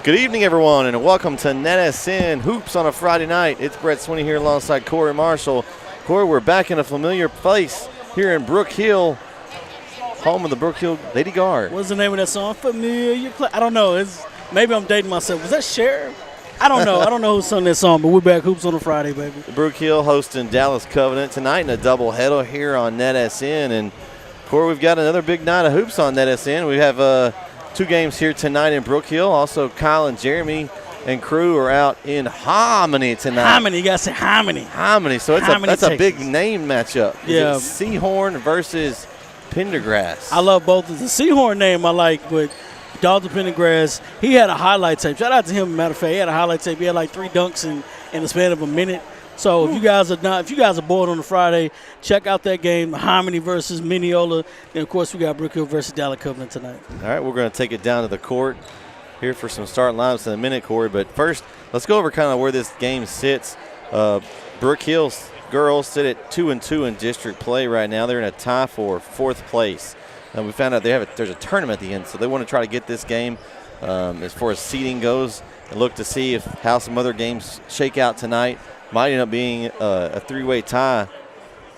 Good evening, everyone, and welcome to NETsn Hoops on a Friday night. It's Bret CM here alongside Corey Marshall. Corey, we're back in a familiar place here in Brook Hill, home of the Brook Hill Lady Guard. What's the name of that song? Familiar Place. I don't know. Maybe I'm dating myself. Was that Cher? I don't know. I don't know who sung that song, but we're back Hoops on a Friday, baby. Brook Hill hosting Dallas Covenant tonight in a doubleheader here on NETsn. And, Corey, we've got another big night of hoops on NETsn. We have two games here tonight in Brook Hill. Also, Kyle and Jeremy and crew are out in Hominy tonight. Hominy, you got to say Hominy. Hominy. So that's a big name matchup. Yeah. Seahorn versus Pendergrass. I love both. The Seahorn name I like, but Dr. Pendergrass, he had a highlight tape. Shout out to him, matter of fact. He had a highlight tape. He had like 3 dunks in the span of a minute. So if you guys are bored on a Friday, check out that game, Hominy versus Mineola. And, of course, we got Brook Hill versus Dallas Covenant tonight. All right, we're going to take it down to the court here for some starting lineups in a minute, Corey. But first, let's go over kind of where this game sits. Brook Hill's girls sit at 2-2 in district play right now. They're in a tie for 4th place. And we found out there's a tournament at the end, so they want to try to get this game as far as seeding goes and look to see how some other games shake out tonight. Might end up being a 3-way tie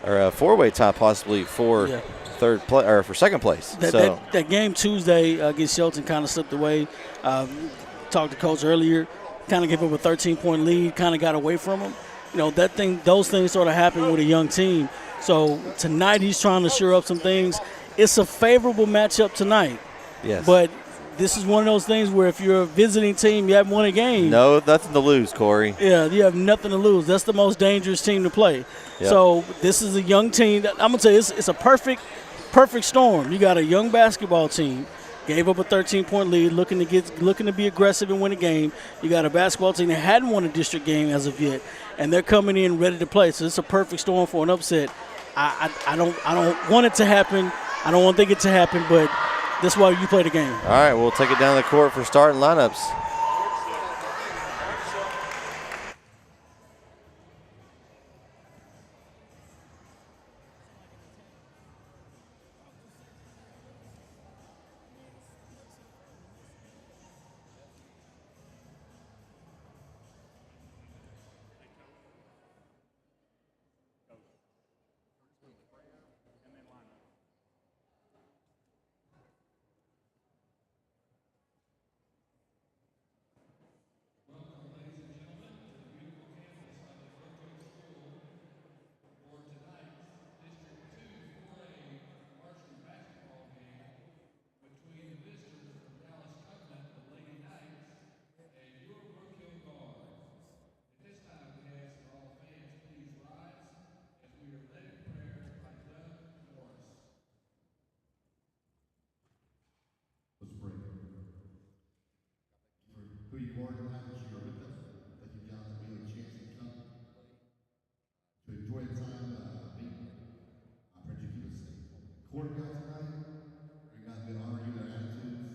or a 4-way tie possibly for for second place. That game Tuesday against Shelton kind of slipped away. Talked to Coach earlier, kind of gave up a 13-point lead, kind of got away from him. You know, those things sort of happen with a young team. So tonight he's trying to shore up some things. It's a favorable matchup tonight. Yes. But this is one of those things where if you're a visiting team, you haven't won a game. No, nothing to lose, Corey. Yeah, you have nothing to lose. That's the most dangerous team to play. Yep. So this is a young team. I'm going to tell you, it's a perfect storm. You got a young basketball team, gave up a 13-point lead, looking to be aggressive and win a game. You got a basketball team that hadn't won a district game as of yet, and they're coming in ready to play. So it's a perfect storm for an upset. I don't want it to happen. I don't want to think it to happen, but that's why you play the game. All right, we'll take it down the court for starting lineups. Who you are tonight, that you are with us. Thank you, God, that we have a chance to come to enjoy the time being. I pray you keep us safe. Court of God tonight, pray God that honor you, their attitudes.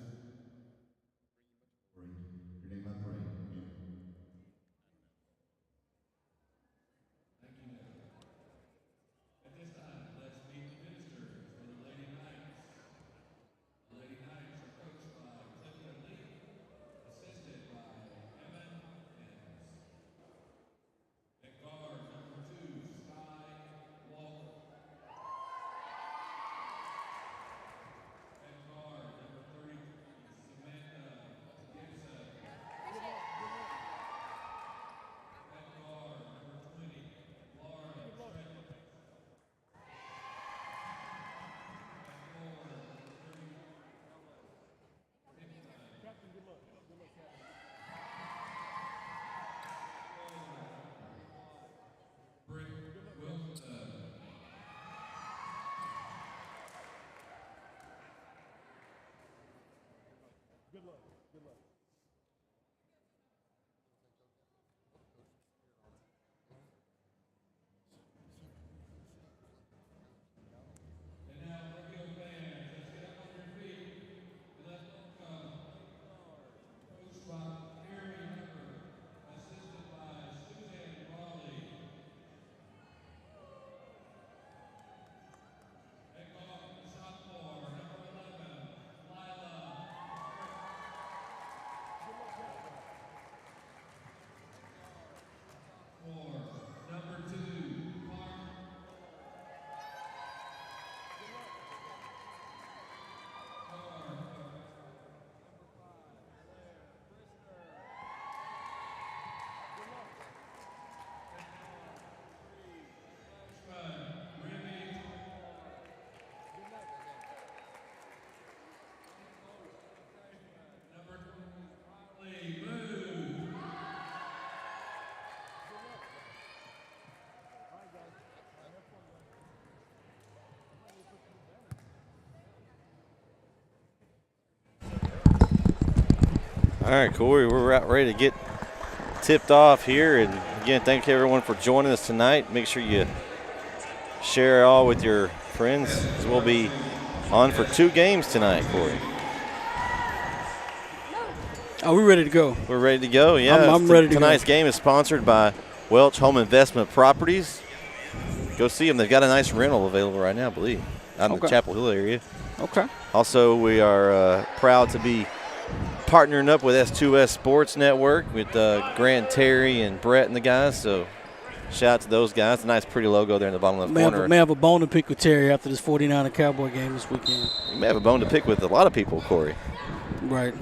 For your name I pray. Amen. Thank you, Lord. At this time, let's meet the ministers for the Lady Knights. The Lady Knights are coached by Clifton Lee, assisted by Evan Enns. At guard, number 2, Sky Walker. At guard, number 33, Samantha Gibson. At guard, number 20, Lauren Trenton. At forward, number 30, Brick Wilson. And now, Brook Hill fans, let's get up on your feet and let's welcome Coach by Gary Hunter, assisted by Suzanne Raleigh. At guard, sophomore, number 11, Lila All right, Corey, we're out ready to get tipped off here. And again, thank you everyone for joining us tonight. Make sure you share it all with your friends, as we'll be on for 2 games tonight, Corey. Are we ready to go? We're ready to go, yeah. I'm ready to go. Tonight's game is sponsored by Welch Home Investment Properties. Go see them. They've got a nice rental available right now, I believe, out in the Chapel Hill area. Okay. Also, we are proud to be partnering up with S2S Sports Network with Grant, Terry, and Bret and the guys. So shout out to those guys. A nice, pretty logo there in the bottom left corner. May have a bone to pick with Terry after this 49er Cowboy game this weekend. You may have a bone to pick with a lot of people, Corey. Right.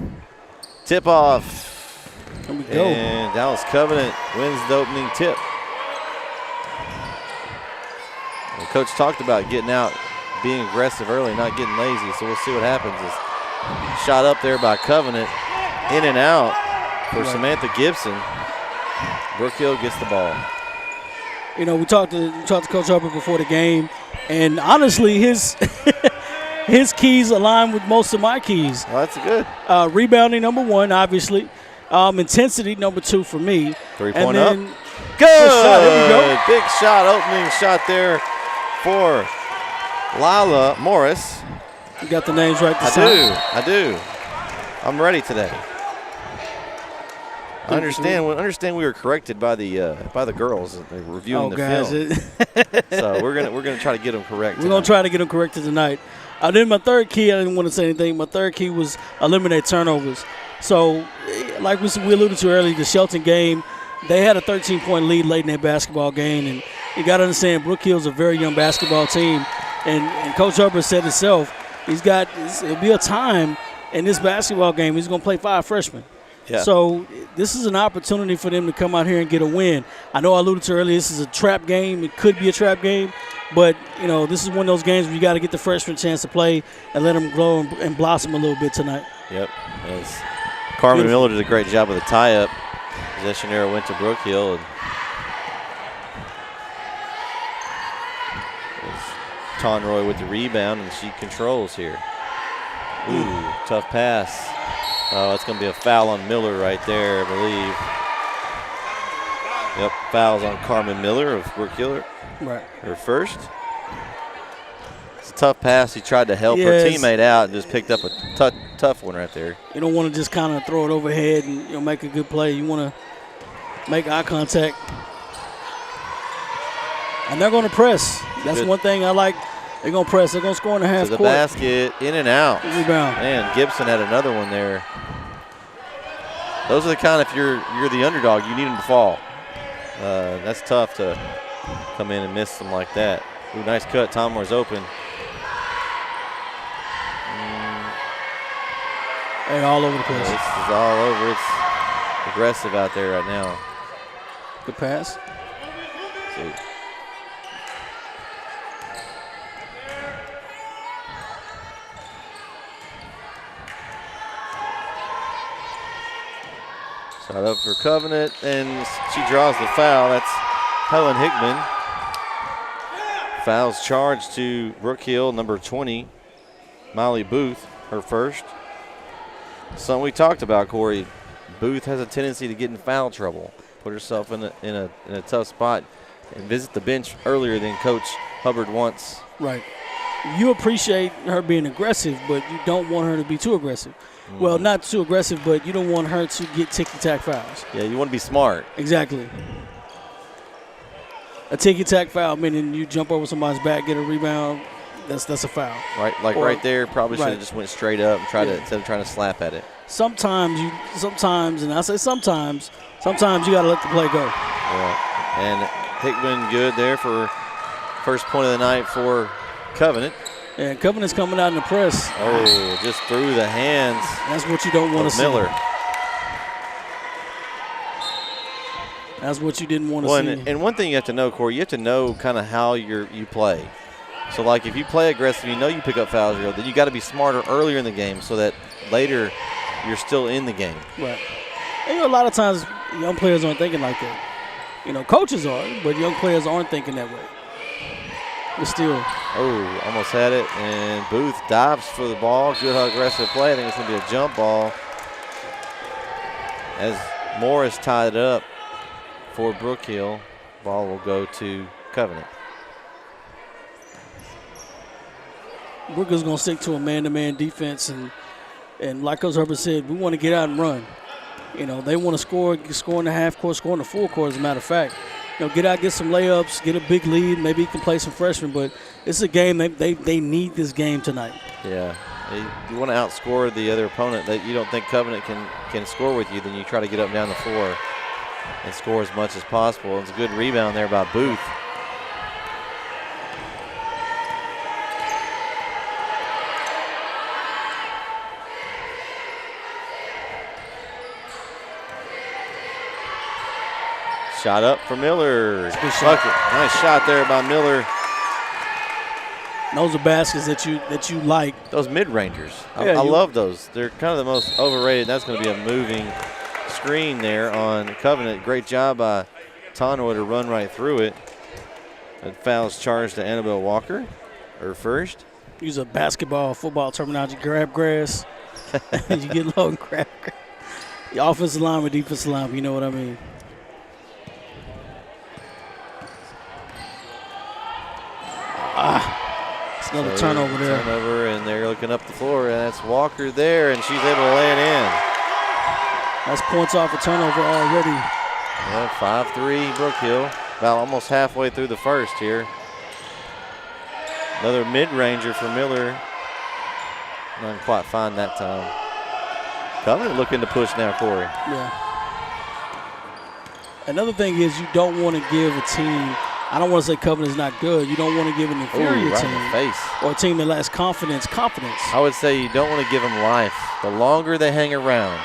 Tip off. Here we go. And Dallas Covenant wins the opening tip. The coach talked about getting out, being aggressive early, not getting lazy. So we'll see what happens. It's shot up there by Covenant, in and out for Samantha Gibson. Brook Hill gets the ball. You know, we talked to Coach Hubbard before the game, and honestly, his his keys align with most of my keys. Well, that's good. Rebounding, number 1, obviously. Intensity, number 2 for me. 3-point up. Good. Shot. There we go. Big shot, opening shot there for Lila Morris. You got the names right this time. I do. I'm ready today. I understand we were corrected by the girls that were reviewing the film. So we're gonna try to get them correct. We're gonna try to get them corrected tonight. Then my third key, I didn't want to say anything. My third key was eliminate turnovers. So, like we alluded to earlier, the Shelton game, they had a 13-point lead late in that basketball game, and you got to understand Brook Hill's a very young basketball team, and Coach Hubbard said himself, it'll be a time in this basketball game he's going to play 5 freshmen. Yeah. So this is an opportunity for them to come out here and get a win. I know I alluded to earlier, this is a trap game. It could be a trap game, but this is one of those games where you got to get the freshmen a chance to play and let them grow and blossom a little bit tonight. Yep. Carmen Miller did a great job with the tie-up. Possession arrow went to Brook Hill. And Tonroy with the rebound, and she controls here. Ooh, tough pass. Oh, it's going to be a foul on Miller right there, I believe. Yep, fouls on Carmen Miller of Brook Hill. Right. Her first. It's a tough pass. He tried to help her teammate out and just picked up a tough one right there. You don't want to just kind of throw it overhead and make a good play. You want to make eye contact. And they're going to press. That's one thing I like. They're going to press. They're going to score in the half court. To the court. basket, in and out. Rebound. Man, Gibson had another one there. Those are the kind, if you're the underdog, you need them to fall. That's tough to come in and miss them like that. Ooh, nice cut. Tommore's open. Hey, all over the place. This is all over. It's aggressive out there right now. Good pass. See. Shot up for Covenant, and she draws the foul. That's Helen Hickman. Fouls charged to Brook Hill, number 20, Molly Booth, her first. Something we talked about, Corey. Booth has a tendency to get in foul trouble, put herself in a tough spot, and visit the bench earlier than Coach Hubbard wants. Right. You appreciate her being aggressive, but you don't want her to be too aggressive. Mm-hmm. Well, not too aggressive, but you don't want her to get ticky-tack fouls. Yeah, you want to be smart. Exactly. A ticky-tack foul, meaning you jump over somebody's back, get a rebound, that's a foul. Right, right there, probably should have just went straight up and instead of trying to slap at it. Sometimes, and I say sometimes you got to let the play go. Yeah, and Hickman good there for first point of the night for Covenant. And Covenant's coming out in the press. Oh, just through the hands. That's what you don't want to see. Miller. That's what you didn't want to see. And one thing you have to know, Corey, you have to know kind of how you play. So, like, if you play aggressive, you pick up fouls, then you got to be smarter earlier in the game so that later you're still in the game. Right. And, a lot of times young players aren't thinking like that. Coaches are, but young players aren't thinking that way. But still. Oh, almost had it. And Booth dives for the ball. Good aggressive play. I think it's going to be a jump ball. as Morris tied it up for Brook Hill, ball will go to Covenant. Brook is going to stick to a man-to-man defense, and like Coach Herbert said, we want to get out and run. You know, they want to score in the half court, score in the full court, as a matter of fact. You know, get out, get some layups, get a big lead. Maybe you can play some freshmen, but it's a game they need this game tonight. Yeah, you want to outscore the other opponent that you don't think Covenant can score with you. Then you try to get up and down the floor and score as much as possible. It's a good rebound there by Booth. Shot up for Miller. Good shot. Nice shot there by Miller. Those are baskets that you like. Those mid-rangers. Yeah, I love those. They're kind of the most overrated. That's going to be a moving screen there on Covenant. Great job by Tonroy to run right through it. And foul's charged to Annabelle Walker, her first. Use a basketball, football terminology, grab grass. You get low and grab grass. The offensive line with defensive line, you know what I mean. It's another turnover there. Turnover, and they're looking up the floor, and that's Walker there, and she's able to lay it in. That's points off a turnover already. Yeah, 5-3 Brook Hill. About almost halfway through the first here. Another mid-ranger for Miller. Not quite fine that time. Covenant looking to push now, Corey. Yeah. Another thing is you don't want to give a team, I don't want to say Covenant is not good. You don't want to give an inferior right team in the face. or a team that lacks confidence. I would say you don't want to give them life. The longer they hang around,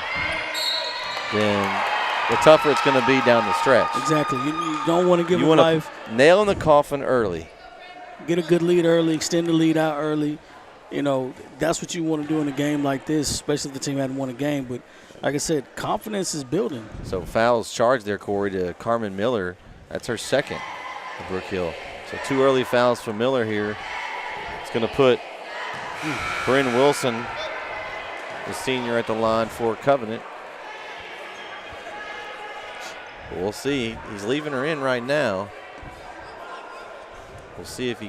then the tougher it's going to be down the stretch. Exactly. You don't want to give them want life. To nail in the coffin early. Get a good lead early, extend the lead out early. You know, that's what you want to do in a game like this, especially if the team hadn't won a game. But like I said, confidence is building. So fouls charged there, Corey, to Carmen Miller. That's her second for Brook Hill. So 2 early fouls for Miller here. It's going to put Bryn Wilson, the senior, at the line for Covenant. But we'll see. He's leaving her in right now. We'll see if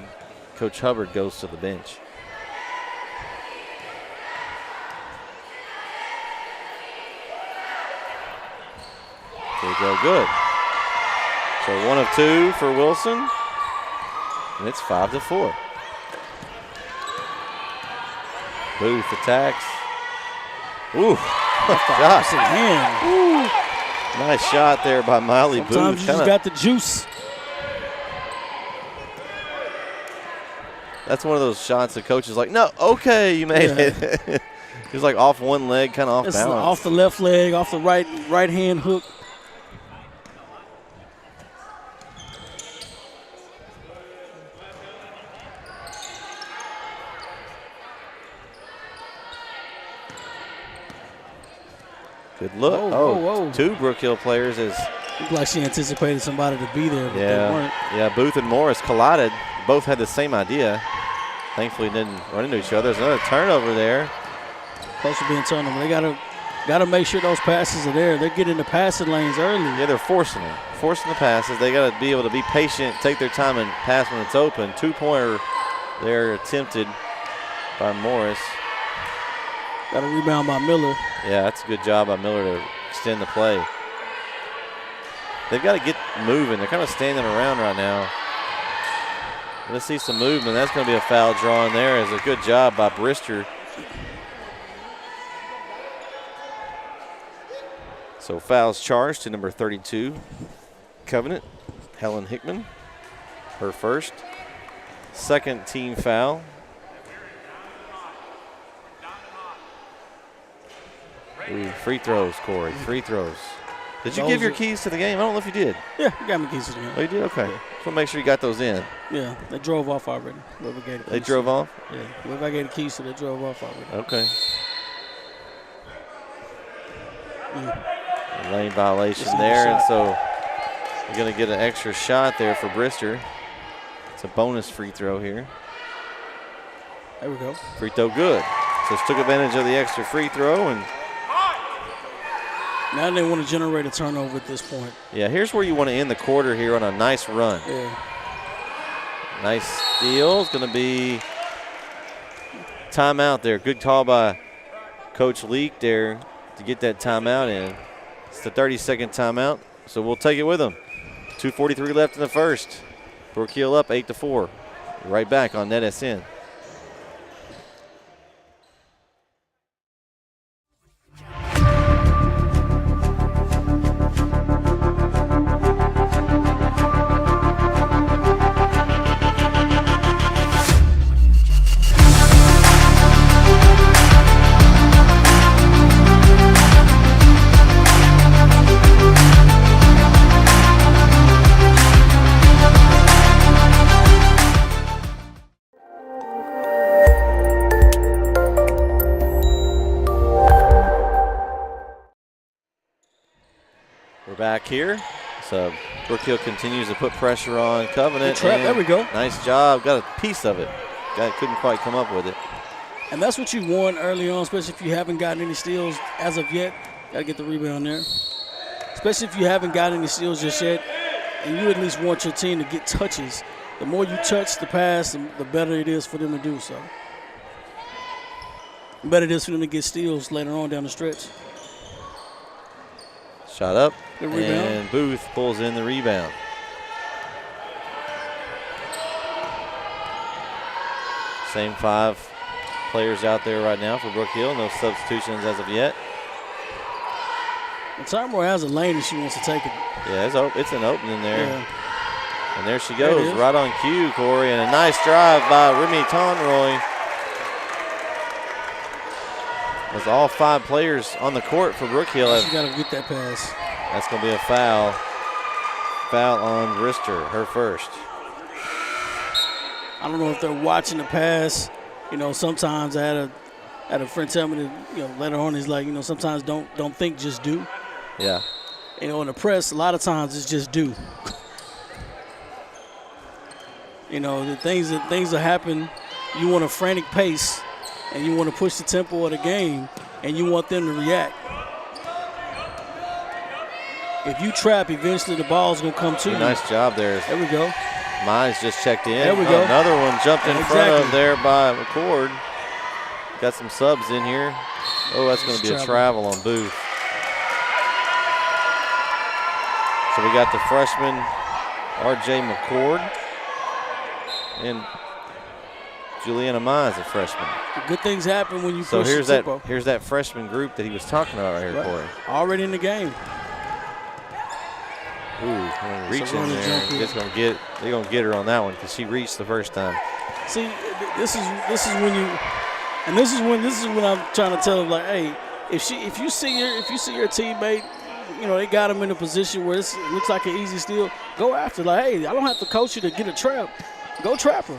Coach Hubbard goes to the bench. There we go, good. So 1 of 2 for Wilson, and it's 5-4. Booth attacks. Ooh, Hand. Ooh. Nice shot there by Miley Booth. Sometimes you just got the juice. That's one of those shots the coach is like, no, okay, you made it. He was like off one leg, kind of off balance. Off the left leg, off the right hand hook. Good look. Whoa. 2 Brook Hill players is. Looked like she anticipated somebody to be there, but they weren't. Yeah, Booth and Morris collided. Both had the same idea. Thankfully didn't run into each other. There's another turnover there. Close to being turnover. They gotta make sure those passes are there. They're getting the passing lanes early. Yeah, they're forcing the passes. They got to be able to be patient, take their time, and pass when it's open. 2-pointer there attempted by Morris. Got a rebound by Miller. Yeah, that's a good job by Miller to extend the play. They've got to get moving. They're kind of standing around right now. Let's see some movement. That's going to be a foul drawn there. It's a good job by Brister. So fouls charged to number 32, Covenant, Helen Hickman, her first. Second team foul. Ooh, free throws, Corey, free throws. Did you give your keys to the game? I don't know if you did. Yeah, you got my keys to the game. Oh, you did? Okay. Just want to make sure you got those in. Yeah, they drove off already. They drove off? Yeah, whoever I gave the keys to, they drove off already. Okay. Lane violation there, and so you're going to get an extra shot there for Brister. It's a bonus free throw here. There we go. Free throw good. So took advantage of the extra free throw and Now they want to generate a turnover at this point. Yeah, here's where you want to end the quarter here on a nice run. Yeah. Nice steal. It's going to be timeout there. Good call by Coach Leak there to get that timeout in. It's the 30-second timeout, so we'll take it with them. 2:43 left in the first. Brook Hill up 8-4. Right back on NETsn. Back here. So Brook Hill continues to put pressure on Covenant. There we go. Nice job. Got a piece of it. Guy couldn't quite come up with it. And that's what you want early on, especially if you haven't gotten any steals as of yet. Got to get the rebound there. Especially if you haven't gotten any steals just yet, and you at least want your team to get touches. The more you touch the pass, the better it is for them to do so. The better it is for them to get steals later on down the stretch. Shot up, Good rebound. And Booth pulls in the rebound. Same 5 players out there right now for Brook Hill. No substitutions as of yet. And Tyrmore has a lane and she wants to take it. Yeah, it's an opening there. Yeah. And there she goes, right on cue, Corey. And a nice drive by Remy Tonroy. As all 5 players on the court for Brook Hill. She got to get that pass. That's going to be a foul. Foul on Rister, her first. I don't know if they're watching the pass. You know, sometimes I had a friend tell me that, you know, later on he's like, you know, sometimes don't think, just do. Yeah. You know, in the press, a lot of times it's just do. You know, the things that happen, you want a frantic pace and you want to push the tempo of the game and you want them to react. If you trap, eventually the ball's going to come to you. Nice job there. There we go. Mize just checked in. There we go. Another one jumped in front of there by McCord. Got some subs in here. Oh, that's going to be a travel on Booth. So we got the freshman, R.J. McCord, and Juliana Mize, a freshman. Good things happen when you so push the tempo. Here's that freshman group that he was talking about right here, Corey. Already in the game. Ooh, reaching there. They're gonna get her on that one because she reached the first time. See, this is when I'm trying to tell them, like, hey, if you see your teammate, you know, they got him in a position where it looks like an easy steal, go after. Like, hey, I don't have to coach you to get a trap. Go trap her.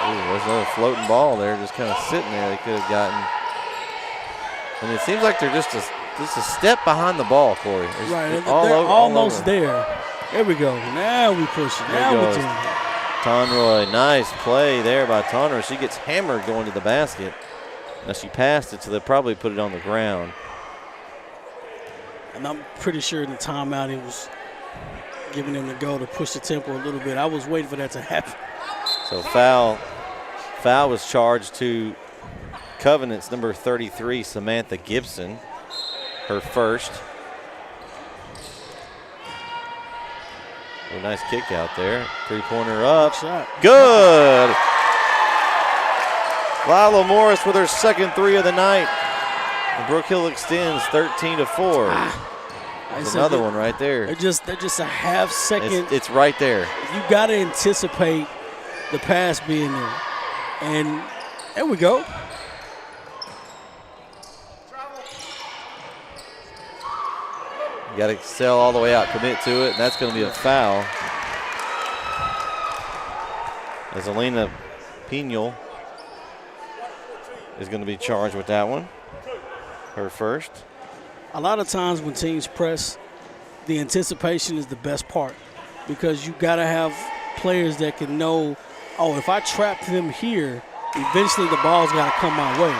Ooh, there's another floating ball there, just kind of sitting there. They could have gotten. And it seems like they're just a step behind the ball, Corey. Right, they're almost there. There we go. Now we push it. Now we're doing it. Tonroy, nice play there by Tonroy. She gets hammered going to the basket. Now she passed it, so they probably put it on the ground. And I'm pretty sure in the timeout it was giving them the go to push the tempo a little bit. I was waiting for that to happen. So foul was charged to Covenant's number 33, Samantha Gibson, her first. A nice kick out there. 3-pointer up. Good. Lila Morris with her second 3 of the night. And Brook Hill extends 13-4. There's another one right there. They're just a half second. It's right there. You got to anticipate the pass being there. And there we go. You got to sail all the way out, commit to it, and that's going to be a foul. As Alina Pinal is going to be charged with that one, her first. A lot of times when teams press, the anticipation is the best part because you got to have players that can know, oh, if I trap them here, eventually the ball's got to come my way.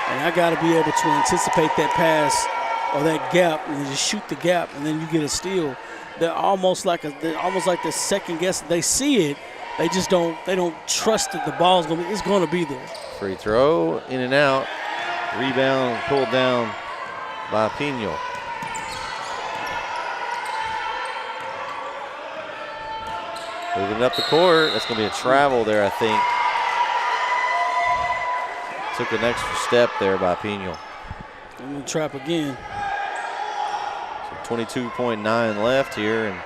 And I got to be able to anticipate that pass or that gap and then just shoot the gap, and then you get a steal. They're almost like the second guess. They see it, they just don't trust that the ball's going to be there. Free throw, in and out. Rebound pulled down by Pino. Moving up the court. That's going to be a travel there, I think. Took an extra step there by Pino. I'm going to trap again. So 22.9 left here. And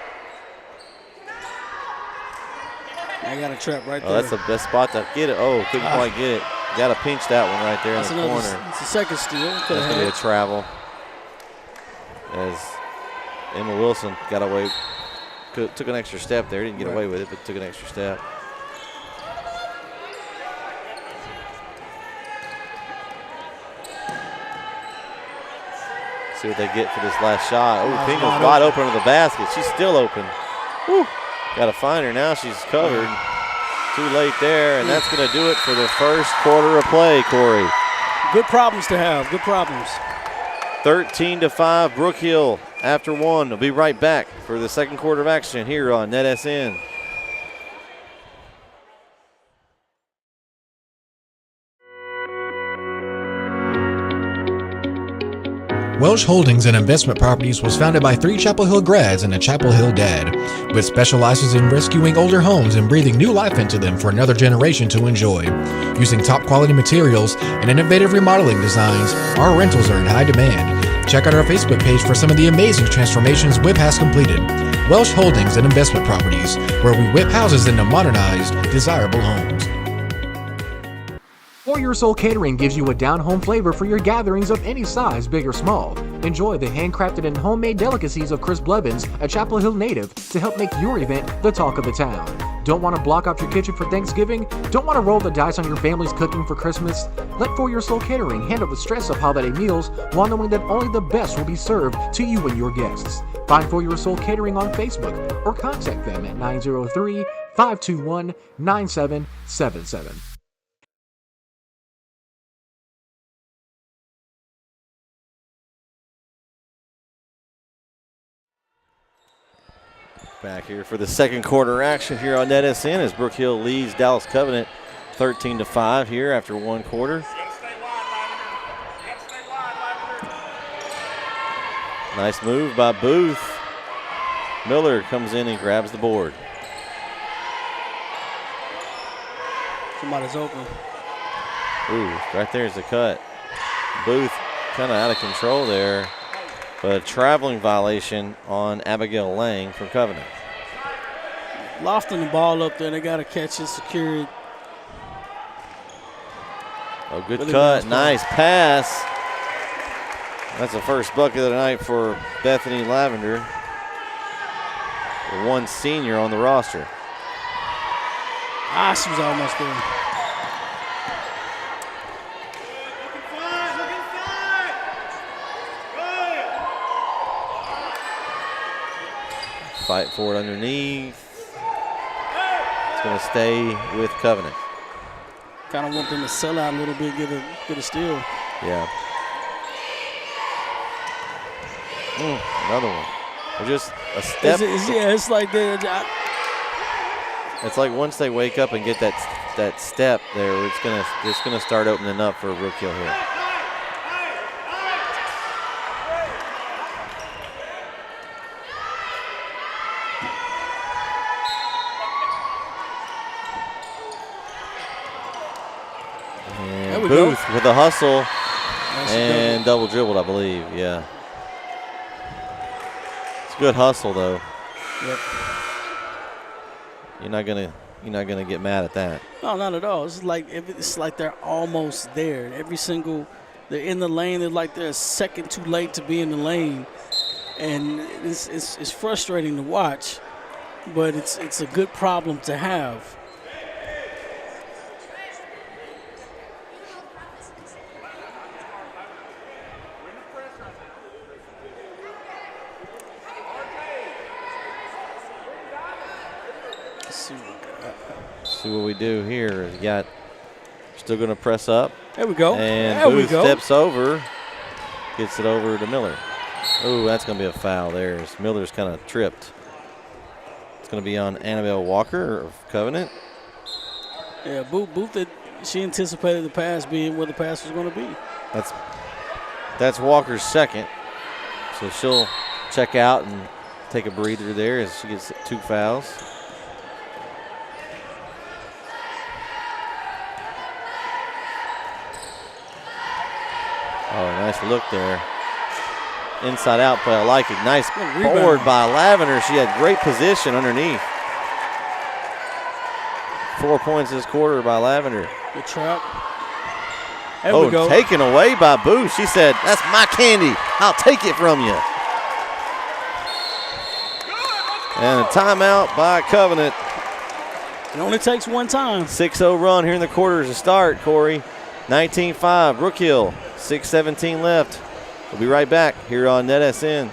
I got a trap right there. that's the best spot to get it. Oh, couldn't quite get it. Got to pinch that one right there in the corner. It's a second steal. That's going to be a travel. As Emma Wilson got away. Took an extra step there. Didn't get away with it, but took an extra step. See what they get for this last shot. Oh, Pino's wide open to the basket. She's still open. Woo. Got to find her now. She's covered. Too late there, and that's going to do it for the first quarter of play, Corey. Good problems to have. Good problems. 13-5, Brook Hill after one. We'll be right back for the second quarter of action here on NETsn. Welsh Holdings and Investment Properties was founded by 3 Chapel Hill grads and a Chapel Hill dad, which specializes in rescuing older homes and breathing new life into them for another generation to enjoy. Using top quality materials and innovative remodeling designs, our rentals are in high demand. Check out our Facebook page for some of the amazing transformations WIP has completed. Welsh Holdings and Investment Properties, where we whip houses into modernized, desirable homes. For Your Soul Catering gives you a down-home flavor for your gatherings of any size, big or small. Enjoy the handcrafted and homemade delicacies of Chris Blevins, a Chapel Hill native, to help make your event the talk of the town. Don't want to block off your kitchen for Thanksgiving? Don't want to roll the dice on your family's cooking for Christmas? Let For Your Soul Catering handle the stress of holiday meals while knowing that only the best will be served to you and your guests. Find For Your Soul Catering on Facebook or contact them at 903-521-9777. Back here for the second quarter action here on NETsn as Brook Hill leads Dallas Covenant 13-5 here after one quarter. Nice move by Booth. Miller comes in and grabs the board. Somebody's open. Ooh, right there's the cut. Booth kind of out of control there. But a traveling violation on Abigail Lang from Covenant. Lofting the ball up there. They got to catch it, secure it. Oh, good cut. Nice pass. That's the first bucket of the night for Bethany Lavender. The one senior on the roster. She was almost there. Fight for it underneath. It's going to stay with Covenant. Kind of want them to sell out a little bit, get a steal. Yeah. Another one. Or just a step. It's like it's like once they wake up and get that step there, it's gonna start opening up for Brook Hill here. Booth with a hustle and double dribbled, I believe. Yeah. It's a good hustle though. Yep. You're not gonna get mad at that. No, not at all. It's like they're almost there. They're in the lane. They're like they're a second too late to be in the lane, and it's frustrating to watch, but it's a good problem to have. See what we do here. We got Still going to press up. There we go. And there Booth we go. steps over, gets it over to Miller. Oh, that's going to be a foul there as Miller's kind of tripped. It's going to be on Annabelle Walker of Covenant. Yeah, Booth, she anticipated the pass being where the pass was going to be. That's Walker's second. So she'll check out and take a breather there as she gets 2 fouls. Oh, nice look there. Inside out play, I like it. Nice board by Lavender. She had great position underneath. 4 points this quarter by Lavender. Good trap. There we go. Taken away by Booth. She said, "That's my candy. I'll take it from you." And a timeout by Covenant. It only takes one time. 6-0 run here in the quarters to start, Corey. 19-5, Brook Hill. 6:17 left. We'll be right back here on NETsn.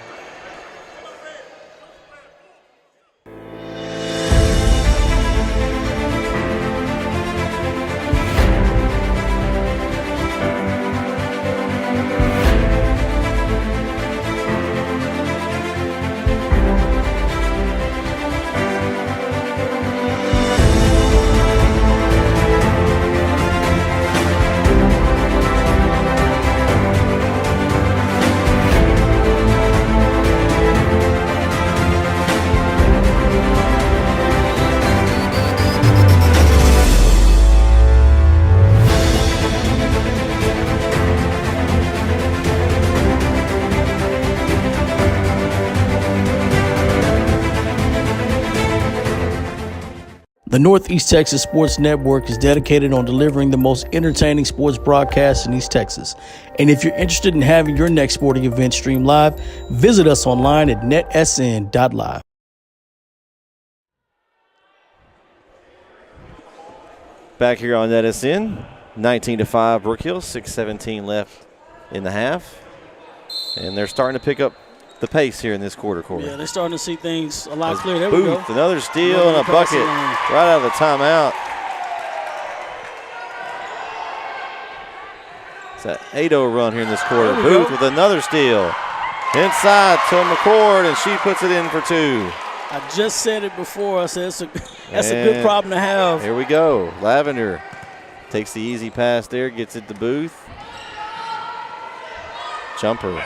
The Northeast Texas Sports Network is dedicated on delivering the most entertaining sports broadcasts in East Texas. And if you're interested in having your next sporting event streamed live, visit us online at netsn.live. Back here on NETsn, 19-5 Brook Hill, 6:17 left in the half. And they're starting to pick up the pace here in this quarter. Yeah, they're starting to see things a lot clearer. There Booth, we go. another steal and a bucket right out of the timeout. It's an 8-0 run here in this quarter. Booth with another steal. Inside to McCord, and she puts it in for 2. I just said it before. I said that's a good problem to have. Here we go. Lavender takes the easy pass there, gets it to Booth. Jumper.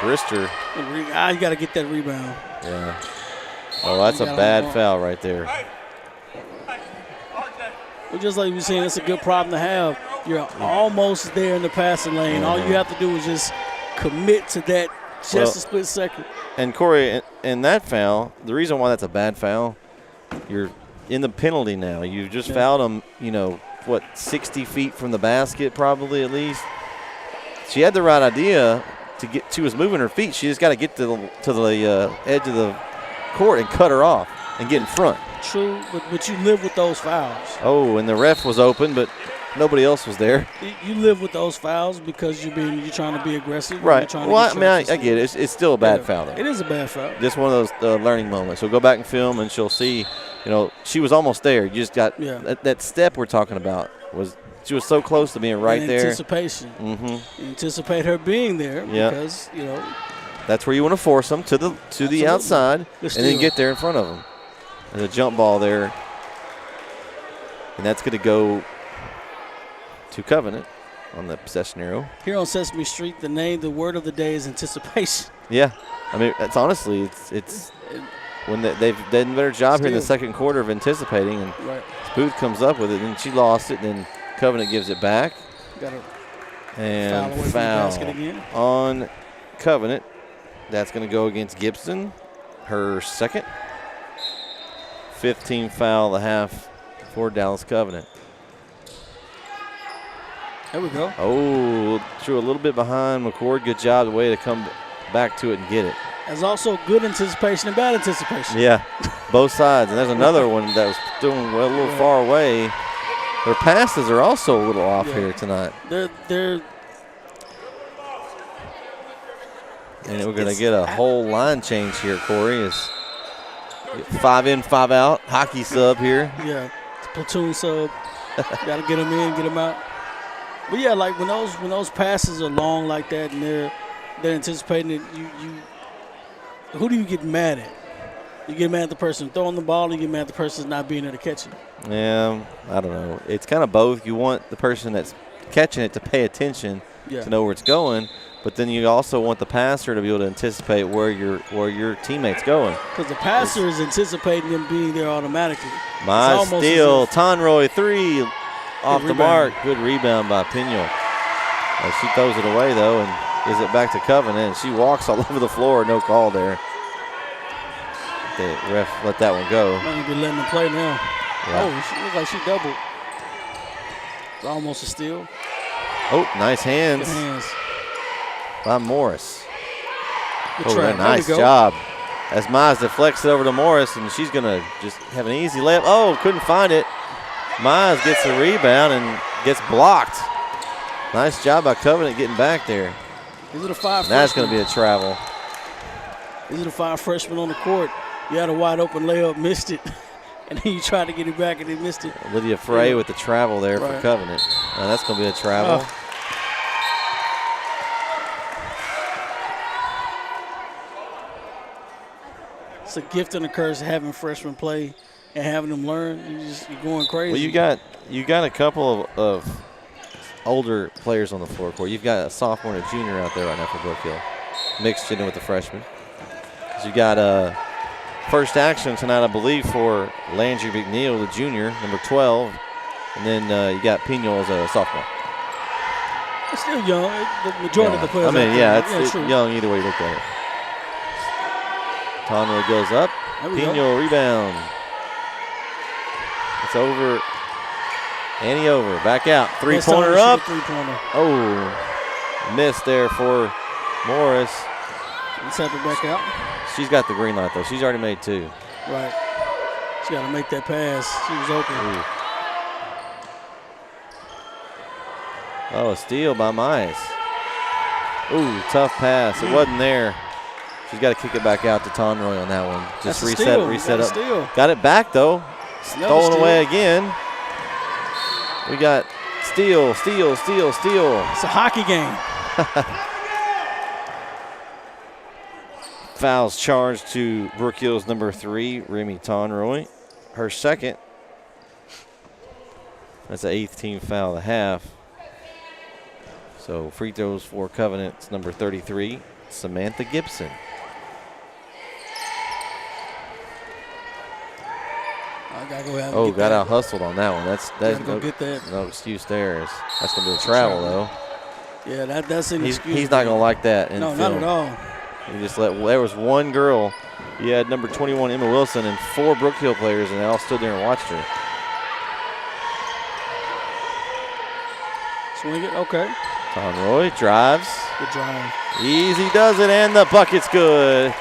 Brister. You got to get that rebound. Yeah. Oh, that's a bad foul right there. Well, just like you were saying, it's a good problem to have. You're almost there in the passing lane. All you have to do is just commit to that just a split second. And, Corey, in that foul, the reason why that's a bad foul, you're in the penalty now. You just fouled him, 60 feet from the basket probably at least. She had the right idea. She was moving her feet. She just got to get to the edge of the court and cut her off and get in front. True, but you live with those fouls. Oh, and the ref was open, but nobody else was there. You live with those fouls because you're trying to be aggressive. Right. Well, I get it. It's still a bad foul, though. It is a bad foul. Just one of those learning moments. So go back and film, and she'll see. She was almost there. You just got that step we're talking about was. She was so close to being right there. Anticipation. Anticipate her being there because, That's where you want to force them to the outside and then get there in front of them. There's a jump ball there. And that's going to go to Covenant on the possession arrow. Here on Sesame Street, the word of the day is anticipation. Yeah. I mean, it's honestly, it's when they've done a better job here in the second quarter of anticipating. And Booth comes up with it, and she lost it, and then Covenant gives it back. And foul on Covenant. That's going to go against Gibson, her second. 15 foul the half for Dallas Covenant. There we go. Oh, threw a little bit behind McCord. Good job, the way to come back to it and get it. There's also good anticipation and bad anticipation. Yeah, both sides. And there's another one that was thrown a little far away. Their passes are also a little off here tonight. They're and we're going to get a whole line change here, Corey. It's 5 in, 5 out. Hockey sub here. Yeah, it's a platoon sub. Got to get them in, get them out. But yeah, like when those passes are long like that and they're anticipating it, who do you get mad at? You get mad at the person throwing the ball, or you get mad at the person not being there to catch it? Yeah, I don't know. It's kind of both. You want the person that's catching it to pay attention to know where it's going, but then you also want the passer to be able to anticipate where your teammate's going. Because the passer is anticipating them being there automatically. My steal, Tonroy 3 off the mark. Good rebound by Pino. She throws it away though and gives it back to Covenant. She walks all over the floor. No call there. The ref let that one go. Might be letting them play now. Yeah. Oh, she looked like she doubled. It's almost a steal. Oh, nice hands. Good hands. By Morris. Good try. Nice job. As Mize deflects it over to Morris, and she's going to just have an easy layup. Oh, couldn't find it. Mize gets the rebound and gets blocked. Nice job by Covenant getting back there. These are the 5 That's going to be a travel. These are the 5 freshmen on the court. You had a wide open layup, missed it, and then you tried to get it back and they missed it. Lydia Frey with the travel there for Covenant. Now that's going to be a travel. It's a gift and a curse having freshmen play and having them learn. You're going crazy. Well, you got a couple of older players on the floor, Corey. You've got a sophomore and a junior out there right now for Brook Hill, mixed in with the freshmen. So you got first action tonight, I believe, for Landry McNeil, the junior, number 12. And then you got Pino as a sophomore. It's still young. The majority of the players. It's young either way you look at it. Tonroy goes up. Pino rebound. It's over. Annie over. Back out. Three-pointer up. Three-pointer. Oh, missed there for Morris. Let's have it back out. She's got the green light, though. She's already made 2. Right. She got to make that pass. She was open. Ooh. Oh, a steal by Mize. Ooh, tough pass. It wasn't there. She's got to kick it back out to Tonroy on that one. Just reset up. Steal. Got it back, though. Stolen away again. We got steal. It's a hockey game. Fouls charged to Brook Hill's number 3, Remy Tonroy. Her second. That's the 8th team foul of the half. So free throws for Covenant's number 33, Samantha Gibson. I gotta go ahead. Got out hustled on that one. That's go get that. No excuse there. That's gonna be a travel though. Yeah, that's an excuse. He's not gonna like that. No, not at all. He just there was one girl. He had number 21 Emma Wilson and 4 Brook Hill players, and they all stood there and watched her. Swing it, okay. Tonroy drives. Good drive. Easy does it, and the bucket's good.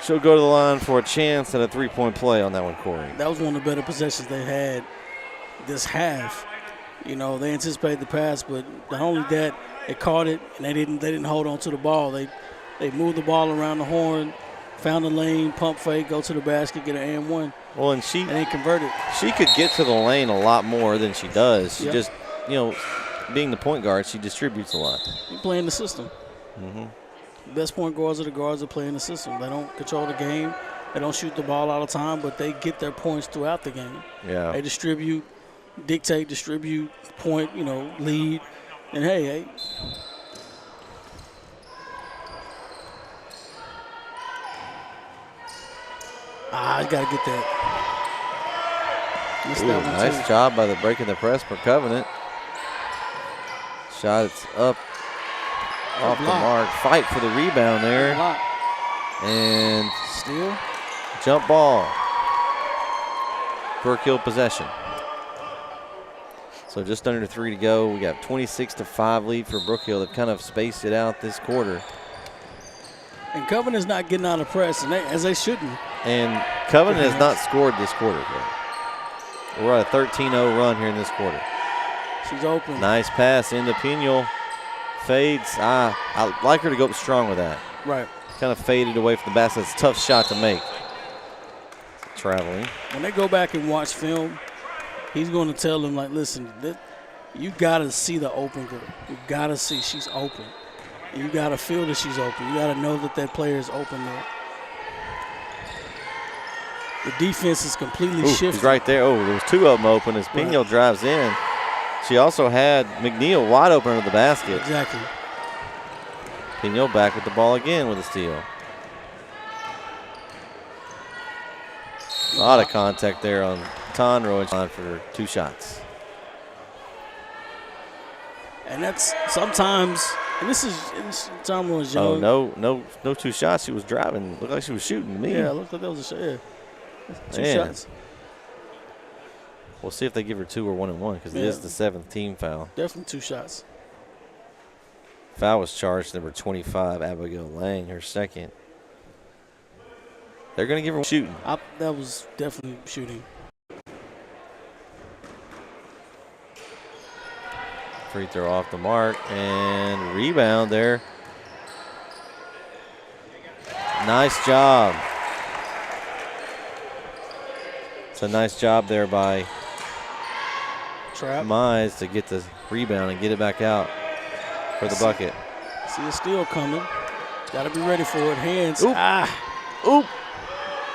She'll go to the line for a chance at a 3-point play on that one, Corey. That was one of the better possessions they had this half. You know, they anticipated the pass, but not only that, they caught it and they didn't hold on to the ball. They moved the ball around the horn, found the lane, pump fake, go to the basket, get an and one. Well, and they converted. She could get to the lane a lot more than she does. She just, being the point guard, she distributes a lot. You're playing the system. Mm-hmm. The best point guards are the guards that play in the system. They don't control the game. They don't shoot the ball all the time, but they get their points throughout the game. Yeah. They distribute, point, lead. And hey. I got to get that. Nice job by the breaking the press for Covenant. Shot it's up off the mark. Fight for the rebound there. And steal. Jump ball. Brook Hill possession. So just under 3 to go. We got 26-5 lead for Brook Hill. They've kind of spaced it out this quarter. And Covenant's not getting out of press, as they shouldn't. And Covenant has not scored this quarter, bro. We're at a 13-0 run here in this quarter. She's open. Nice pass into Pino. Fades. I like her to go up strong with that. Right. Kind of faded away from the basket. It's a tough shot to make. Traveling. When they go back and watch film, he's going to tell them, like, listen, You got to see the open girl. You got to see she's open. You got to feel that she's open. You got to know that that player is open there. The defense is completely shifted. He's right there. Oh, there was two of them open as Pino drives in. She also had McNeil wide open under the basket. Exactly. Pino back with the ball again with a steal. A lot of contact there on Tonroy for 2 shots. And that's sometimes, and this is Tonroy's young. Oh, no 2 shots. She was driving. Looked like she was shooting to me. Yeah, it looked like that was a shot. Yeah. 2 shots. We'll see if they give her 2 or 1 and 1 because it is the 7th team foul. Definitely 2 shots. Foul was charged number 25, Abigail Lang, her second. They're going to give her shooting. That was definitely shooting. Free throw off the mark and rebound there. Nice job. It's a nice job there by Mize to get the rebound and get it back out for the bucket. See a steal coming. Got to be ready for it. Hands. Oop. Oop.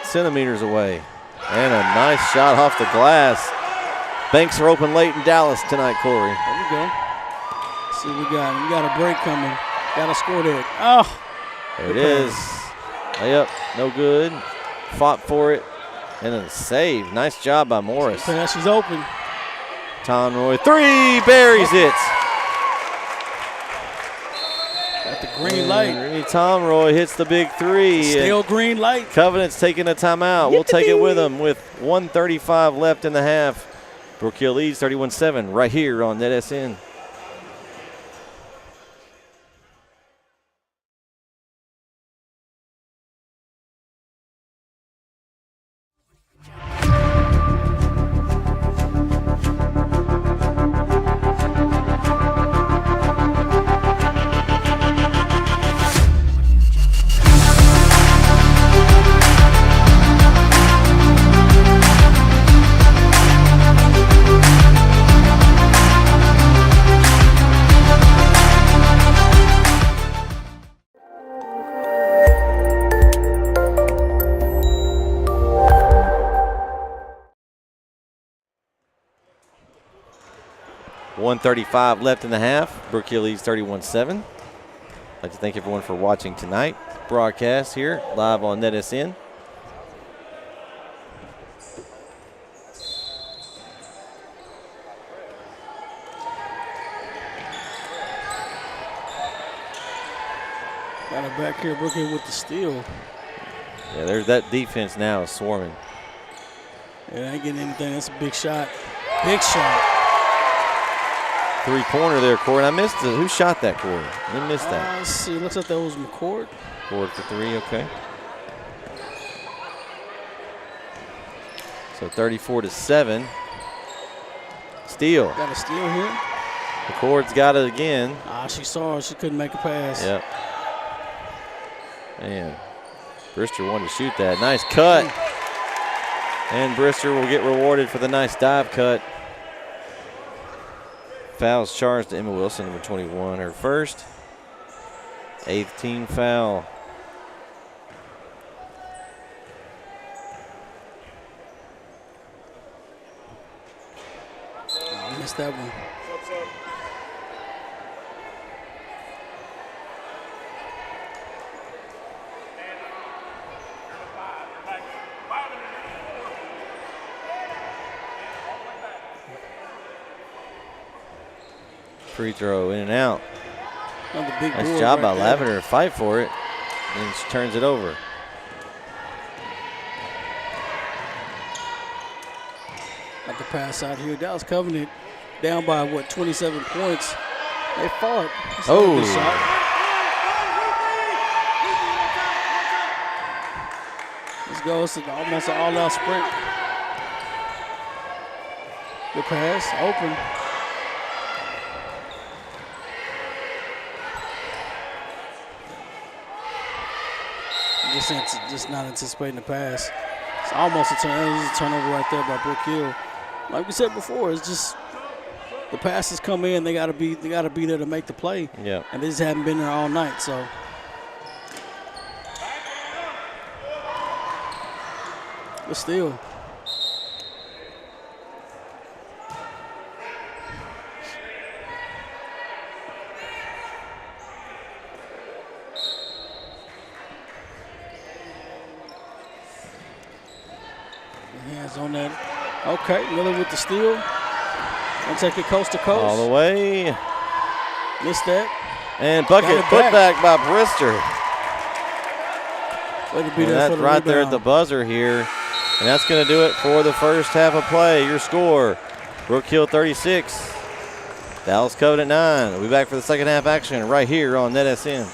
Centimeters away. And a nice shot off the glass. Banks are open late in Dallas tonight, Corey. There we go. See what we got. We got a break coming. Got to score that. Oh. There it is. Layup. No good. Fought for it. And a save. Nice job by Morris. Pass is open. Tonroy. 3. Buries it. Got the green light. Tonroy hits the big 3. Still green light. Covenant's taking a timeout. We'll take it with them with 1:35 left in the half. Brook Hill leads 31-7 right here on NETsn. .135 left in the half. Brook Hill leads 31-7. I'd like to thank everyone for watching tonight. Broadcast here live on NETsn. Got it back here, Brook Hill with the steal. Yeah, there's that defense now is swarming. Yeah, ain't getting anything. That's a big shot. Big shot. 3-pointer there, Corey. I missed it. Who shot that, Corey? I missed that. Let's see. Looks like that was McCord. McCord for 3, okay. So 34-7. Steal. Got a steal here. McCord's got it again. She saw her. She couldn't make a pass. Yep. Man, Brister wanted to shoot that. Nice cut. And Brister will get rewarded for the nice dive cut. Fouls charged to Emma Wilson, number 21, her first. 8th team foul. I missed that one. Free throw in and out. Nice job by Lavender to fight for it. And she turns it over. Got the pass out here. Dallas Covenant down by, 27 points. They fought. Oh. Let's go. It's almost an all-out sprint. Good pass. Open. Just not anticipating the pass. It's almost a turnover right there by Brook Hill. Like we said before, it's just the passes come in, they gotta be there to make the play. Yeah. And they just haven't been there all night. So. But still. Hands on that. Okay, Miller with the steal. And take it coast to coast. All the way. Missed that. And bucket put back by Brister. Way to be And there that's for the right there at rebound. the buzzer here. And that's going to do it for the first half of play. Your score, Brook Hill 36, Dallas Covenant 9. We'll be back for the second half action right here on NETsn.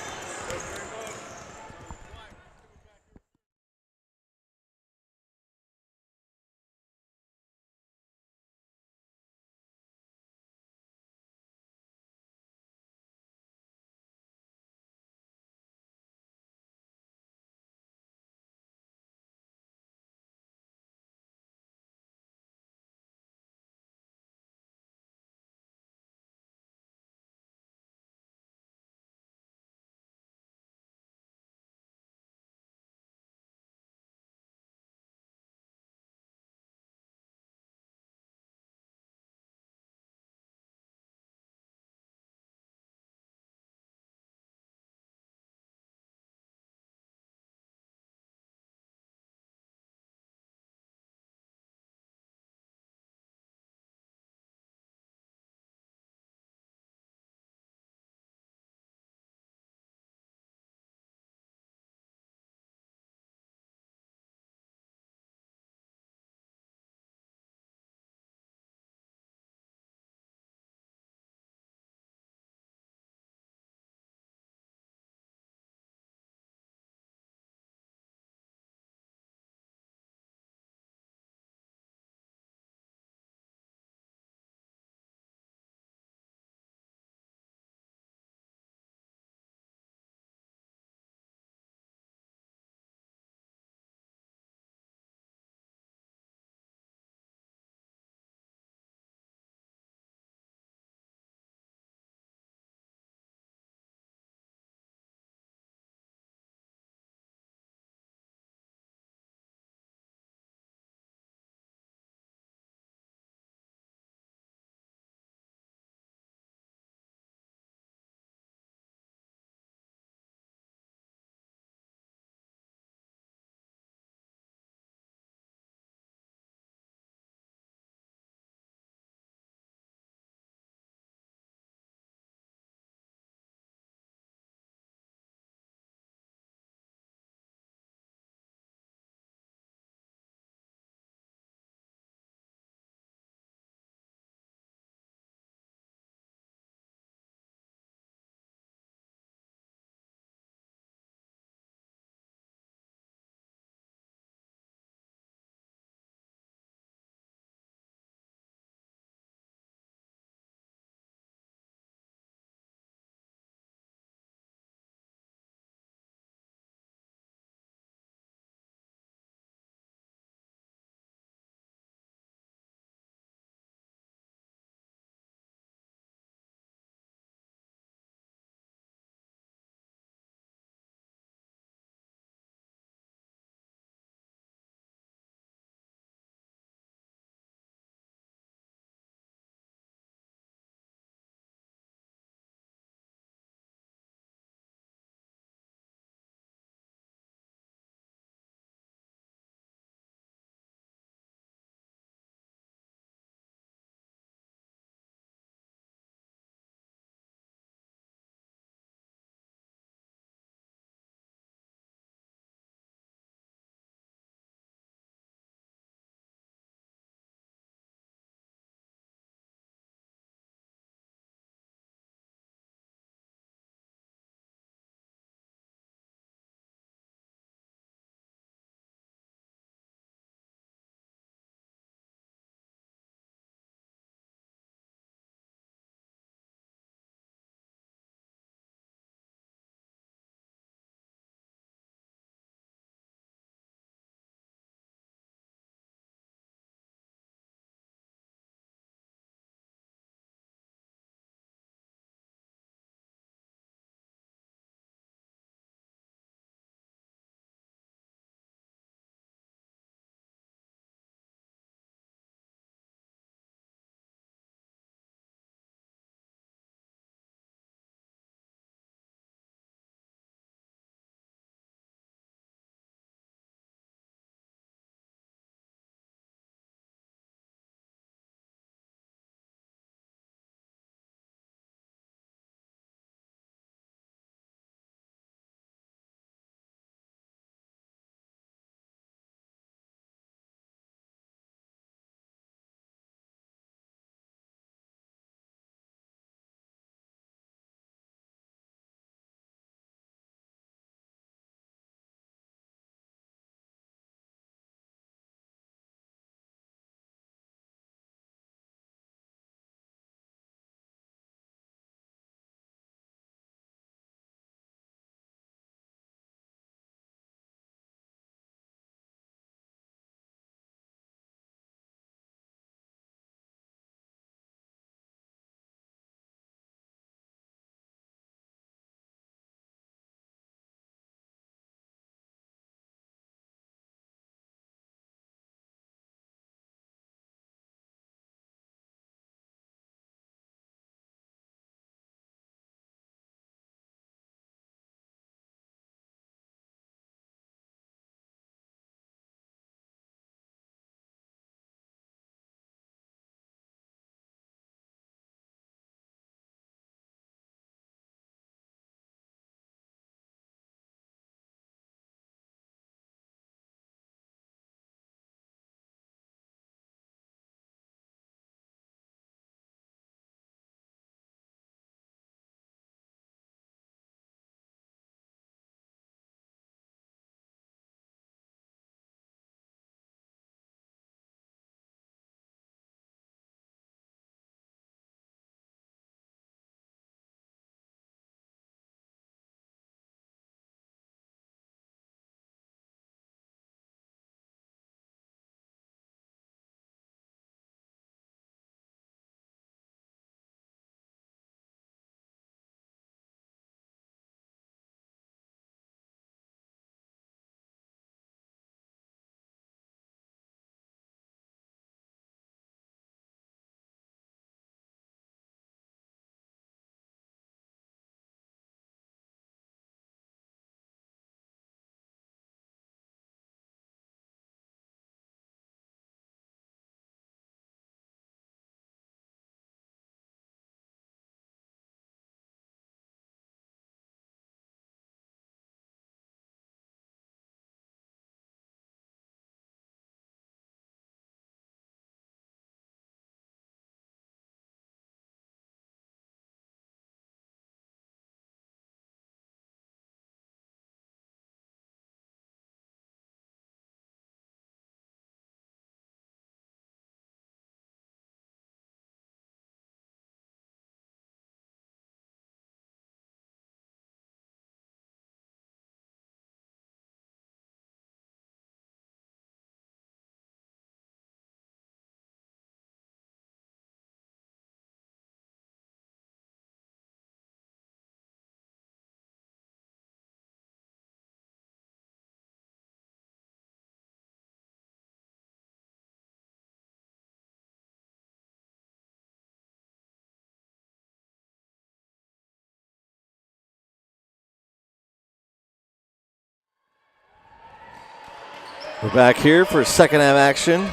We're back here for second half action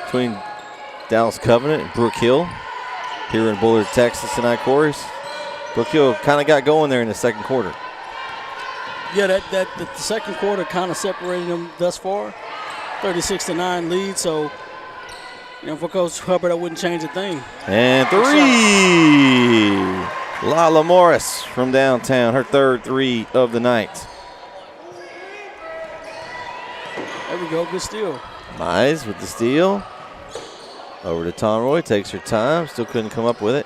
between Dallas Covenant and Brook Hill here in Bullard, Texas tonight, Corey. Brook Hill kind of got going there in the second quarter. Yeah, the second quarter kind of separated them thus far. 36-9 lead, so for Coach Hubbard, I wouldn't change a thing. And three. Lala Morris from downtown, her third three of the night. There we go, good steal. Mize with the steal. Over to Conroy, takes her time, still couldn't come up with it.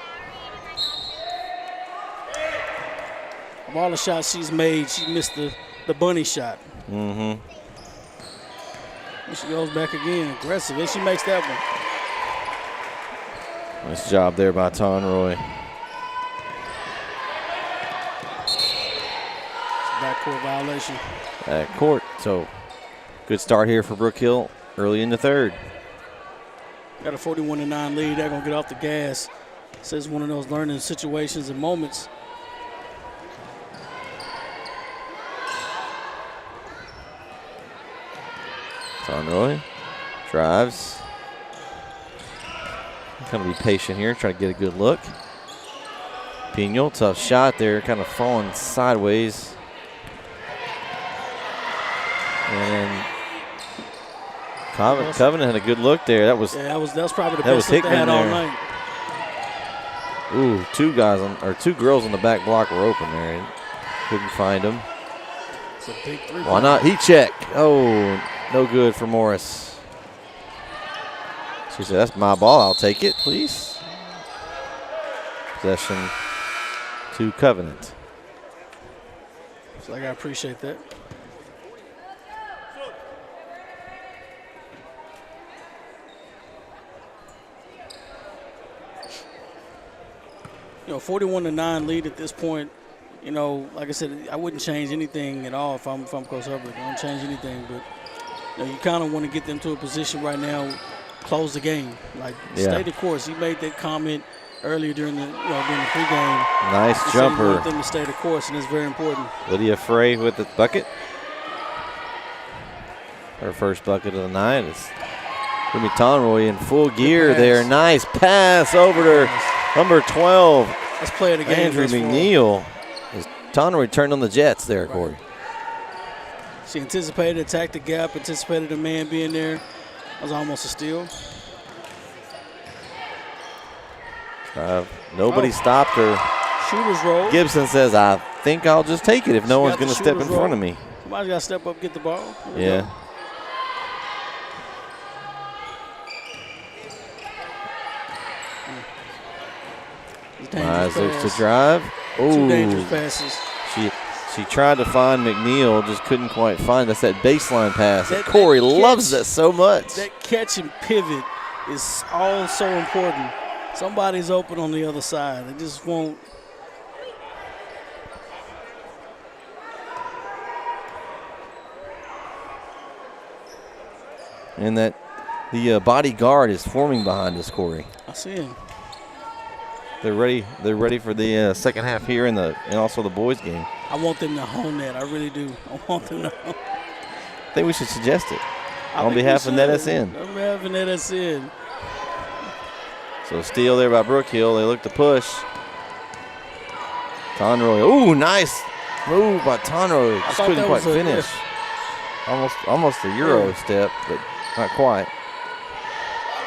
Of all the shots she's made, she missed the bunny shot. Mm-hmm. And she goes back again, aggressive, and she makes that one. Nice job there by Conroy. Backcourt violation. Backcourt, so good start here for Brook Hill early in the third. Got a 41-9 lead. They're going to get off the gas. So it's one of those learning situations and moments. Conroy drives. Kind of be patient here, try to get a good look. Pino, tough shot there, kind of falling sideways. And Covenant had a good look there. That was probably the best look they had all night. Ooh, two girls on the back block were open there. Couldn't find them. It's a big three. Why not? Heat check. Oh, no good for Morris. She said, "That's my ball. I'll take it, please." Possession to Covenant. So I appreciate that. 41-9 lead at this point. Like I said, I wouldn't change anything at all if I'm Coach Hubbard. I don't change anything, but you kind of want to get them to a position right now, close the game, stay the course. You made that comment earlier during the pregame. Nice jumper. You want them to stay the course, and it's very important. Lydia Frey with the bucket. Her first bucket of the night is Jimmy Conroy in full gear there. Nice pass over to number 12. Let's play it again. Andrew McNeil. Conroy turned on the Jets there, Corey. She anticipated, attacked the gap, anticipated a man being there. That was almost a steal. Nobody stopped her. Shooter's roll. Gibson says, "I think I'll just take it if no one's going to step in front of me." Somebody's got to step up and get the ball. Yeah. Mize looks to drive. Ooh. Two dangerous passes. She tried to find McNeil, just couldn't quite find. That's that baseline pass. Corey loves that so much. That catch and pivot is all so important. Somebody's open on the other side. They just won't. And that the bodyguard is forming behind us, Corey. I see him. They're ready. They're ready for the second half here and also the boys' game. I want them to hone that. I really do. I want them to. I think we should suggest it on behalf of NETsn. On behalf of NETsn. So steal there by Brook Hill. They look to push. Conroy. Ooh, nice move by Conroy. Just couldn't quite finish. Almost a Euro step, but not quite.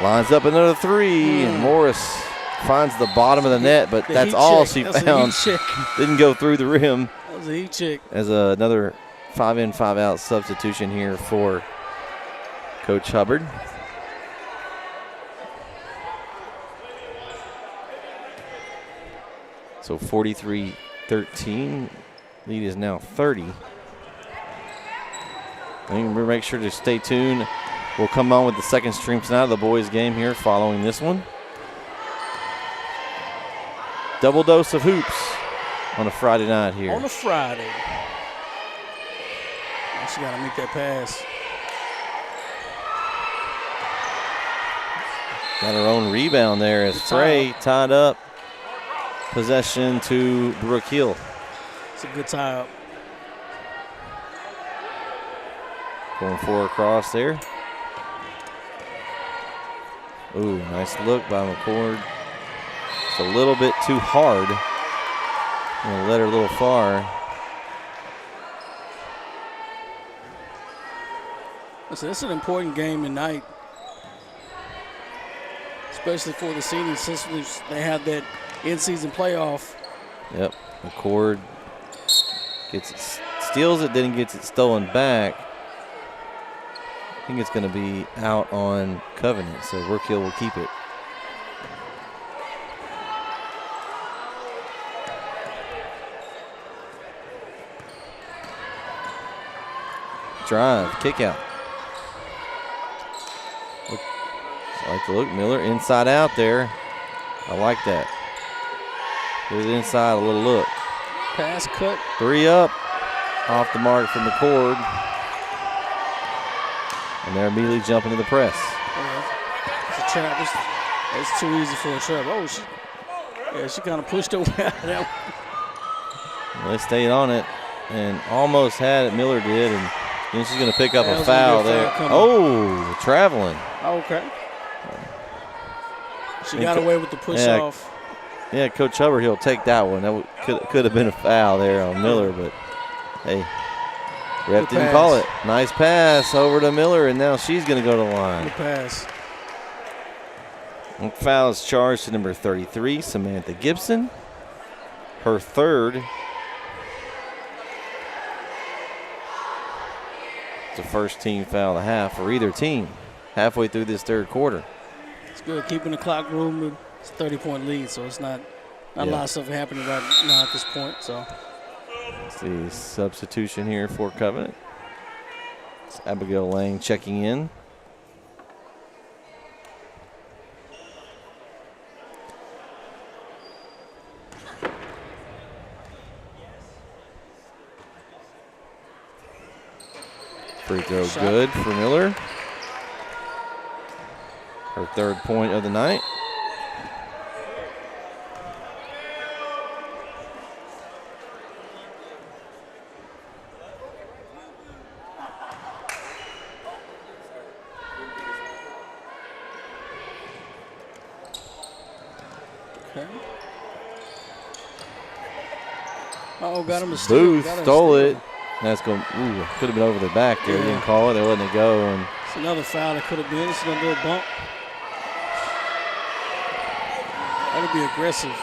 Lines up another three, and Morris finds the bottom of the net, but that's all she found. Didn't go through the rim. That was a heat check. As another 5-in, 5-out substitution here for Coach Hubbard. So 43-13. Lead is now 30. And make sure to stay tuned. We'll come on with the second stream tonight of the boys' game here following this one. Double dose of hoops on a Friday night here. On a Friday. She got to make that pass. Got her own rebound there as Frey tied up. Possession to Brook Hill. It's a good tie up. Going for across there. Ooh, nice look by McCord. It's a little bit too hard. Gonna let her a little far. So it's an important game tonight, especially for the seniors since they have that in-season playoff. Yep, McCord gets it, steals it, then gets it stolen back. I think it's going to be out on Covenant, so Brook Hill will keep it. Drive, kick out. I like the look. Miller inside out there. I like that. There's inside, a little look. Pass cut. 3 up. Off the mark from McCord. And they're immediately jumping to the press. It's a trap. It's too easy for a trap. Oh, she kind of pushed away out of that one. They stayed on it and almost had it. Miller did. And then she's going to pick up a foul there. Oh, traveling. Okay. She got away with the push-off. Yeah, Coach Hubbard, he'll take that one. That could have been a foul there on Miller, but hey, ref didn't call it. Nice pass over to Miller, and now she's going to go to the line. Good pass. And foul is charged to number 33, Samantha Gibson. Her third. It's the first team foul of the half for either team halfway through this third quarter. It's good keeping the clock moving. It's a 30-point lead, so it's not a lot of stuff happening right now at this point. So, let's see, substitution here for Covenant. It's Abigail Lang checking in. Free throw good for Miller. Her third point of the night. Okay. Oh, got him a steal. Booth stole it. That's going. Ooh, could have been over the back there. They didn't call it. They letting it go. And it's another foul that could have been. It's another little bump. That would be aggressive.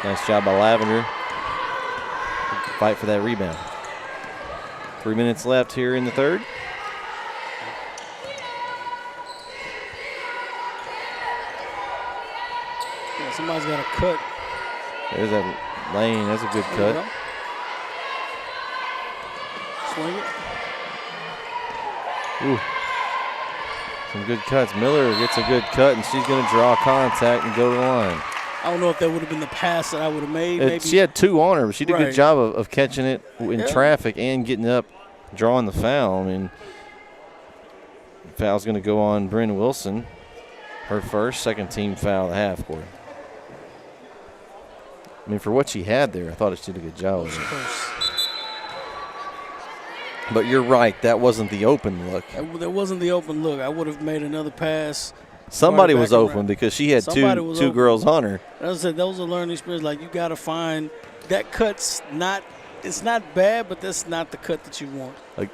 Nice job by Lavender. Fight for that rebound. 3 minutes left here in the third. Yeah, somebody's got a cut. There's that lane. That's a good cut. Swing it. Ooh. Some good cuts. Miller gets a good cut, and she's going to draw contact and go to the line. I don't know if that would have been the pass that I would have made. Maybe. She had 2 on her, but she did a good job of catching it in traffic and getting up, drawing the foul. I mean, the foul's going to go on Bryn Wilson. Her first, second team foul of the half court. I mean, for what she had there, I thought she did a good job with it. But you're right, that wasn't the open look. That wasn't the open look. I would have made another pass. Somebody was open because she had two girls on her. As I said, that was a learning experience. Like, you got to find that cut's not – it's not bad, but that's not the cut that you want. Like,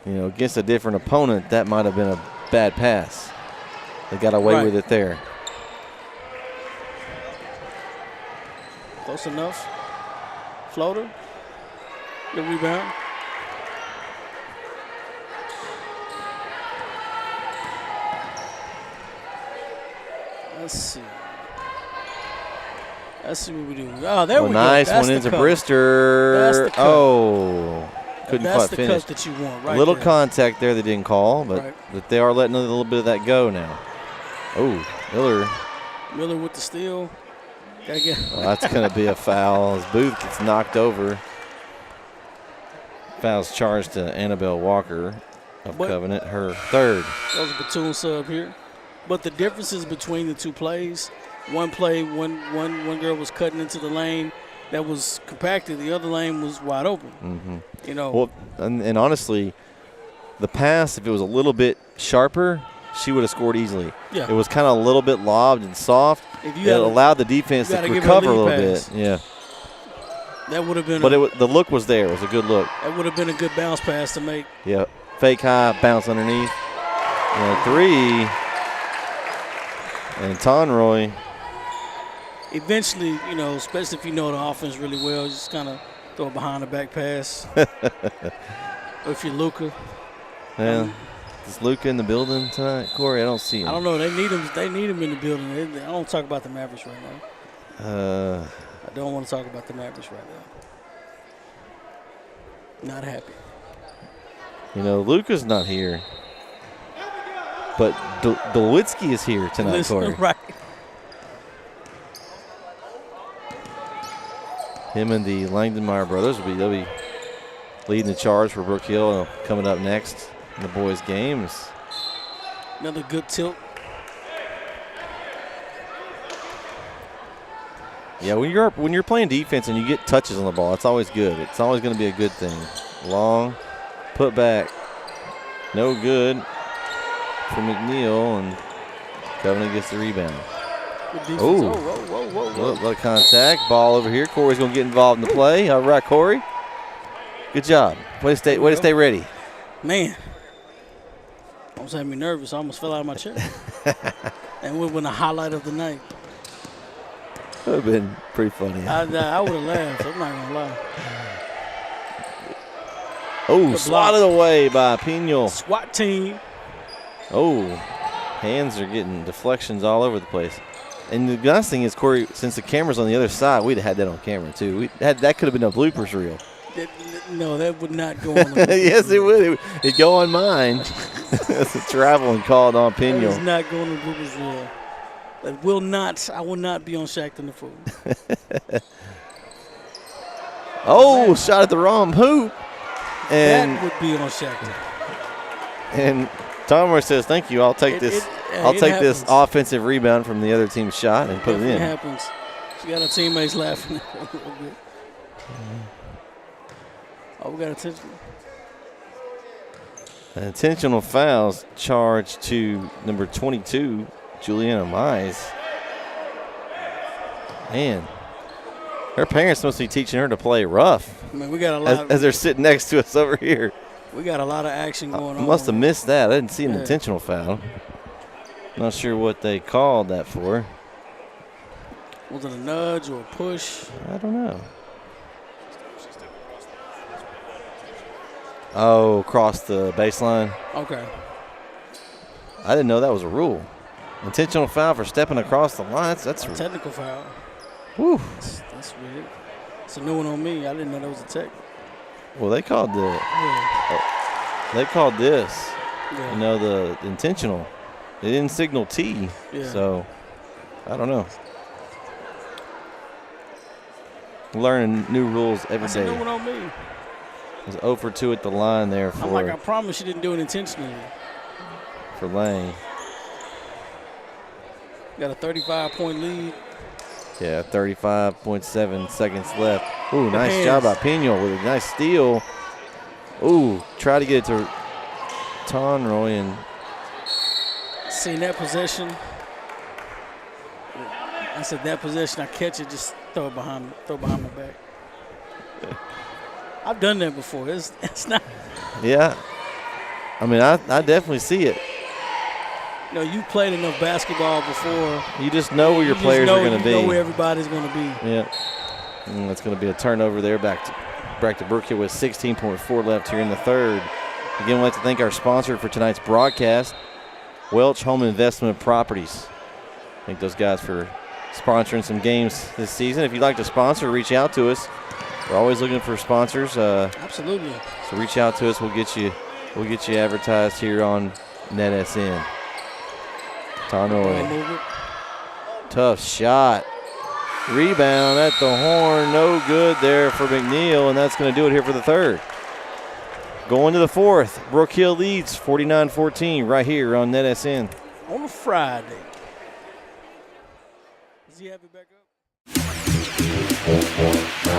you know, against a different opponent, that might have been a bad pass. They got away with it there. Close enough. Floater. Good rebound. Let's see what we do. Oh, there we go. Nice one into Brister. Oh, couldn't quite finish. That's the cut that you want, right? A little contact there they didn't call, but they are letting a little bit of that go now. Oh, Miller with the steal. That's going to be a foul as Booth gets knocked over. Foul's charged to Annabelle Walker of Covenant, her third. That was a platoon sub here. But the differences between the two plays, one play, one girl was cutting into the lane, that was compacted. The other lane was wide open. Mm-hmm. You know. Well, and honestly, the pass, if it was a little bit sharper, she would have scored easily. Yeah. It was kind of a little bit lobbed and soft. If It allowed the defense to recover a little bit. Yeah. That would have been. But the look was there. It was a good look. That would have been a good bounce pass to make. Yeah. Fake high, bounce underneath. And a three. And Tonroy. Eventually, you know, especially if you know the offense really well, just kind of throw a behind the back pass. Or if you're Luka. Yeah. Is Luka in the building tonight, Corey? I don't see him. I don't know. They need him. They need him in the building. I don't talk about the Mavericks right now. I don't want to talk about the Mavericks right now. Not happy. You know, Luka's not here. But Dulwitsky is here tonight, Corey. Right. Him and the Langdon-Meyer brothers they'll be leading the charge for Brook Hill coming up next in the boys' games. Another good tilt. Yeah, when you're playing defense and you get touches on the ball, it's always good. It's always going to be a good thing. Long, put back, no good for McNeil, and Covenant gets the rebound. Oh, whoa. A lot of contact. Ball over here. Corey's going to get involved in the play. All right, Corey. Good job. Way to stay ready. Man, almost had me nervous. I almost fell out of my chair. And we went the highlight of the night. That would have been pretty funny. I would have laughed. I'm not going to lie. Oh, swatted away by Pino. SWAT team. Oh, hands are getting deflections all over the place. And the nice thing is, Corey, since the camera's on the other side, we'd have had that on camera, too. That could have been a bloopers reel. No, that would not go on the yes, it would. It'd go on mine. That's a travel and called on Pino. That is not going on the bloopers reel. I will not be on Shaqtin' the Fool. Oh, shot at the wrong hoop. And that would be on Shaqtin'. And Tomer says, "Thank you. I'll take this. I'll take this offensive rebound from the other team's shot and put it in." It happens. She got her teammates laughing a little bit. Oh, we got attention. An intentional fouls charged to number 22, Juliana Mize. Man, her parents must be teaching her to play rough. I mean, we got a lot as they're sitting next to us over here. We got a lot of action going on. I must have missed that. I didn't see an intentional foul. Not sure what they called that for. Was it a nudge or a push? I don't know. Oh, across the baseline. Okay. I didn't know that was a rule. Intentional foul for stepping across the line. That's a technical foul. Whew. That's weird. It's a new one on me. I didn't know that was a tech. Well, they called they called this. Yeah. You know, the intentional. They didn't signal T. Yeah. So I don't know. Learning new rules every day. That's a new one on me. It was 0 for 2 at the line there for. I'm like, I promise you didn't do it intentionally. For Lang. Got a 35-point lead. Yeah, 35.7 seconds left. Ooh, nice job by Pino with a nice steal. Ooh, try to get it to Tonroy and. Seen that possession. I said that possession, I catch it, just throw behind my back. I've done that before. It's not. Yeah. I mean, I definitely see it. You know, you played enough basketball before. You just know where your players are going to be. You know where everybody's going to be. Yeah. And that's going to be a turnover there back to Brook Hill with 16.4 left here in the third. Again, we'd like to thank our sponsor for tonight's broadcast, Welch Home Investment Properties. Thank those guys for sponsoring some games this season. If you'd like to sponsor, reach out to us. We're always looking for sponsors. Absolutely. So reach out to us. We'll get you advertised here on NETsn. Tonroy. Tough shot. Rebound at the horn. No good there for McNeil, and that's going to do it here for the third. Going to the fourth. Brook Hill leads 49-14 right here on NETsn. On a Friday. Does he have it back up?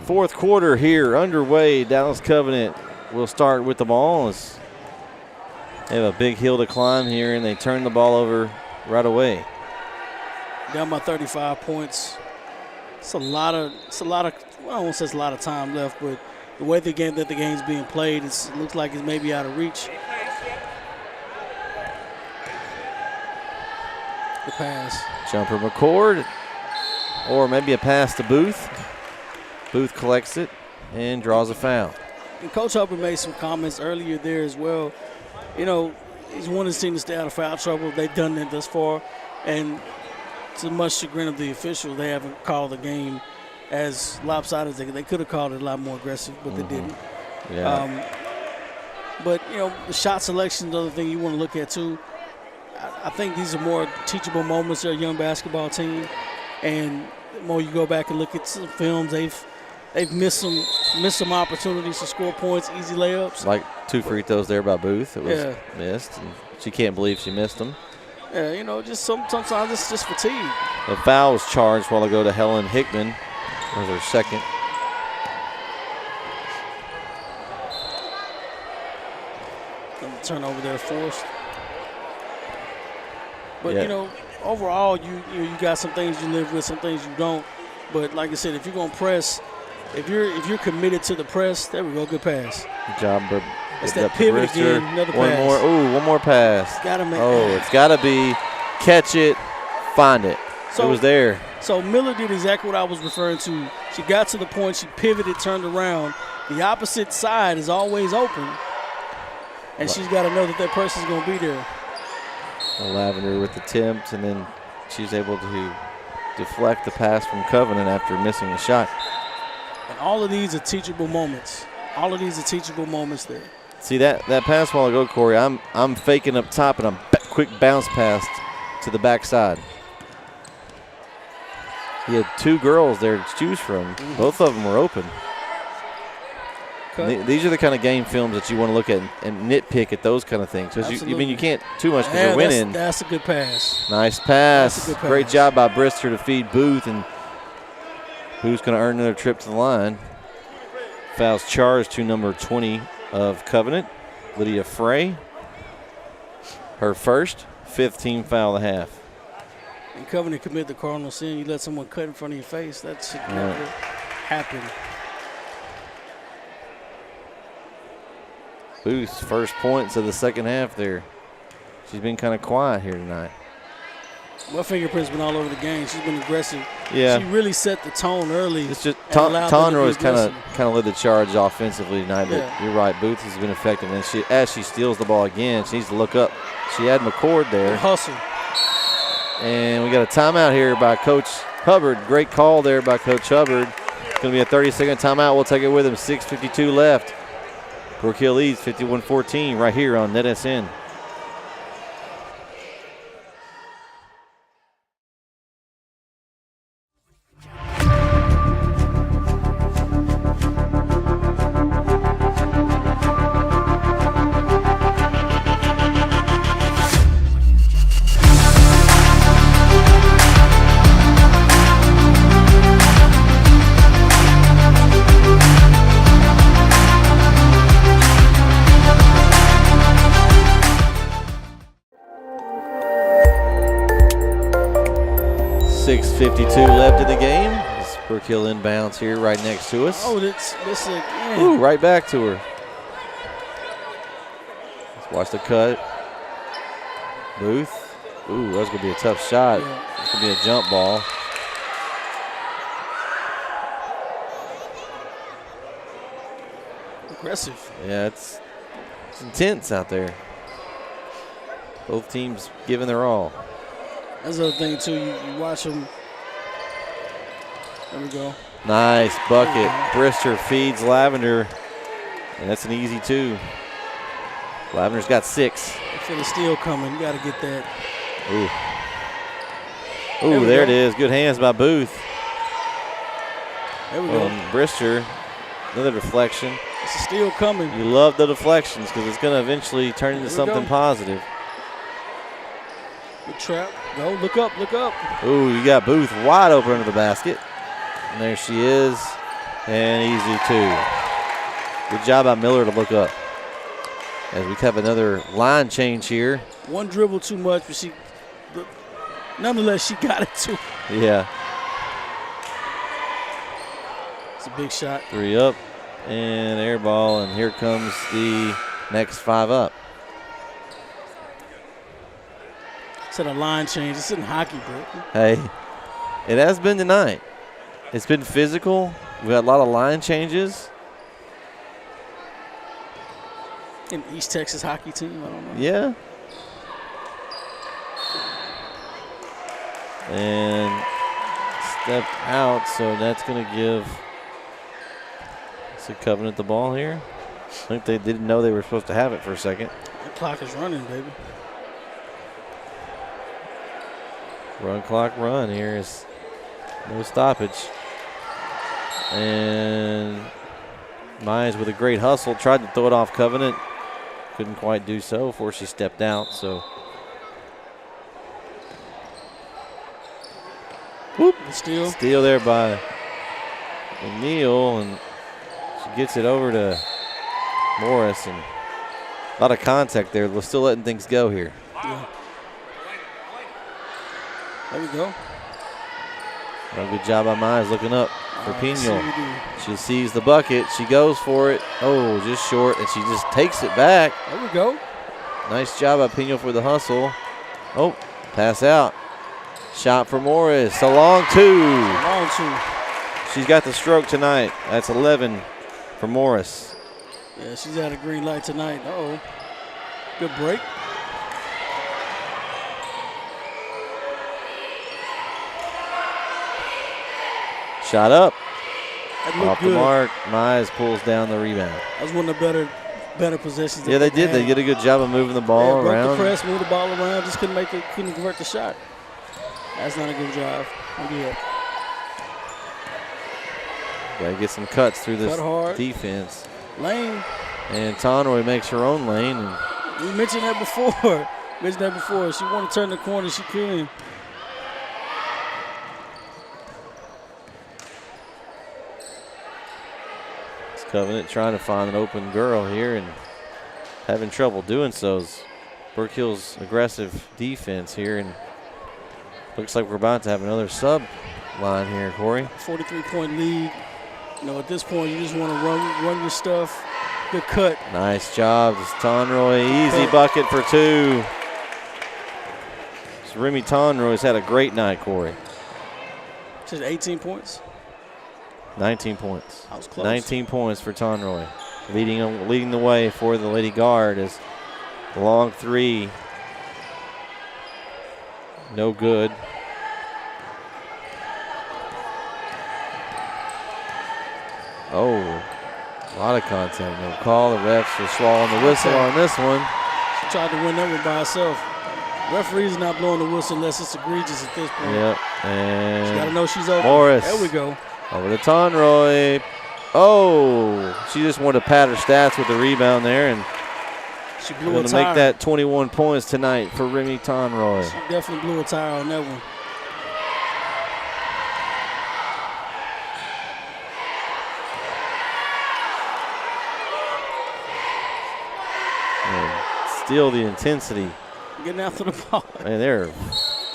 Fourth quarter here underway. Dallas Covenant will start with the ball. They have a big hill to climb here, and they turn the ball over right away. Down by 35 points. It's a lot of. Well, I won't say it's a lot of time left, but the way the game's being played, it looks like it's maybe out of reach. The pass. Jumper McCord, or maybe a pass to Booth. Booth collects it and draws a foul. And Coach Hubbard made some comments earlier there as well. You know, he's wanted his team to stay out of foul trouble. They've done that thus far. And to much chagrin of the officials, they haven't called the game as lopsided as they could have called it a lot more aggressive, but they didn't. Yeah. But, you know, the shot selection is another thing you want to look at, too. I think these are more teachable moments. They're a young basketball team. And the more you go back and look at some films, they've missed some opportunities to score points, easy layups. Like 2 free throws there by Booth. It was missed. And she can't believe she missed them. Yeah, you know, just sometimes it's just fatigue. The foul was charged while ago to Helen Hickman. That was her second. And the turnover there forced. But, you know, overall, you got some things you live with, some things you don't. But like I said, if you're going to press, if you're committed to the press, there we go, good pass. Good job, Brook. It's that pivot again, another one pass. More. Ooh, one more pass. Gotta make. Oh, it's got to be catch it, find it. So, it was there. So Miller did exactly what I was referring to. She got to the point, she pivoted, turned around. The opposite side is always open, and she's got to know that person's going to be there. Lavender with the attempt, and then she's able to deflect the pass from Covenant after missing a shot. And all of these are teachable moments. All of these are teachable moments there. See that pass while ago, Corey, I'm faking up top, and a quick bounce pass to the backside. He had 2 girls there to choose from. Both of them were open. These are the kind of game films that you want to look at and nitpick at those kind of things. Because you can't too much because you're winning. That's a good pass. Nice pass. That's a good pass. Great job by Brister to feed Booth, and Booth's going to earn another trip to the line. Fouls charged to number 20 of Covenant, Lydia Frey. Her first, 5th team foul of the half. And Covenant commit the cardinal sin. You let someone cut in front of your face. That should never happen. Booth's first points of the second half there. She's been kind of quiet here tonight. My fingerprint's been all over the game. She's been aggressive. Yeah. She really set the tone early. It's just Tonroy's kind of led the charge offensively tonight, but you're right. Booth has been effective, and as she steals the ball again, she needs to look up. She had McCord there. Hustle. And we got a timeout here by Coach Hubbard. Great call there by Coach Hubbard. It's going to be a 30-second timeout. We'll take it with him. 6:52 left. Brook Hill leads 51-14 right here on NETsn. 6:52 left in the game. This Brook Hill inbounds here right next to us. Oh, this again. Ooh, right back to her. Let's watch the cut. Booth. Ooh, that's going to be a tough shot. Yeah. It's going to be a jump ball. Aggressive. Yeah, it's intense out there. Both teams giving their all. That's the other thing, too. You watch them. There we go. Nice bucket. Brister feeds Lavender, and that's an easy 2. Lavender's got 6. I feel the steal coming. You got to get that. Ooh. Ooh, there it is. Good hands by Booth. There we go. Brister, another deflection. It's a steal coming. You love the deflections because it's going to eventually turn into something positive. Good trap. Go. Look up. Look up. Ooh, you got Booth wide open under the basket. And there she is. And easy 2. Good job by Miller to look up. As we have another line change here. One dribble too much, but nonetheless, she got it too. Yeah. It's a big shot. 3 up and air ball, and here comes the next 5 up. It's a line change. It's in hockey, bro. Hey, it has been tonight. It's been physical. We had a lot of line changes. In East Texas hockey team, I don't know. Yeah. And step out, so that's going to give Covenant the ball here. I think they didn't know they were supposed to have it for a second. The clock is running, baby. Run clock run here is no stoppage. And Mize with a great hustle, tried to throw it off Covenant. Couldn't quite do so before she stepped out. So, whoop, the steal there by O'Neal, and she gets it over to Morris, and a lot of contact there. We're still letting things go here. Yeah. There we go. Well, good job by Mize looking up for Pino. She sees the bucket. She goes for it. Oh, just short, and she just takes it back. There we go. Nice job by Pino for the hustle. Oh, pass out. Shot for Morris. A long 2. Long 2. She's got the stroke tonight. That's 11 for Morris. Yeah, she's had a green light tonight. Uh-oh. Good break. Shot up. Off the mark. Mize pulls down the rebound. That was one of the better possessions. Yeah, they did. They did a good job of moving the ball broke around. The press, moved the ball around, just couldn't convert the shot. That's not a good drive. Got to get some cuts through this defense. Lane. And Tonroy makes her own lane. And we mentioned that before. She wanted to turn the corner. She couldn't. Covenant trying to find an open girl here and having trouble doing so. Brook Hill's aggressive defense here, and looks like we're about to have another sub line here, Corey. 43-point lead. You know, at this point, you just want to run your stuff. Good cut. Nice job, Tonroy. Easy bucket for 2. So Remy Tonroy's had a great night, Corey. She's 18 points. 19 points. I was close. 19 points for Tonroy. Leading the way for the Lady Guard is the long 3. No good. Oh, a lot of contact. No call. The refs are swallowing the whistle on this one. She tried to win that one by herself. Referee's not blowing the whistle unless it's egregious at this point. Yep. And she got to know she's open. Morris. There we go. Over to Tonroy. Oh, she just wanted to pad her stats with the rebound there, and she blew a tire. To make that 21 points tonight for Remy Tonroy. She definitely blew a tire on that one. And still the intensity. Getting after the ball. Man, they're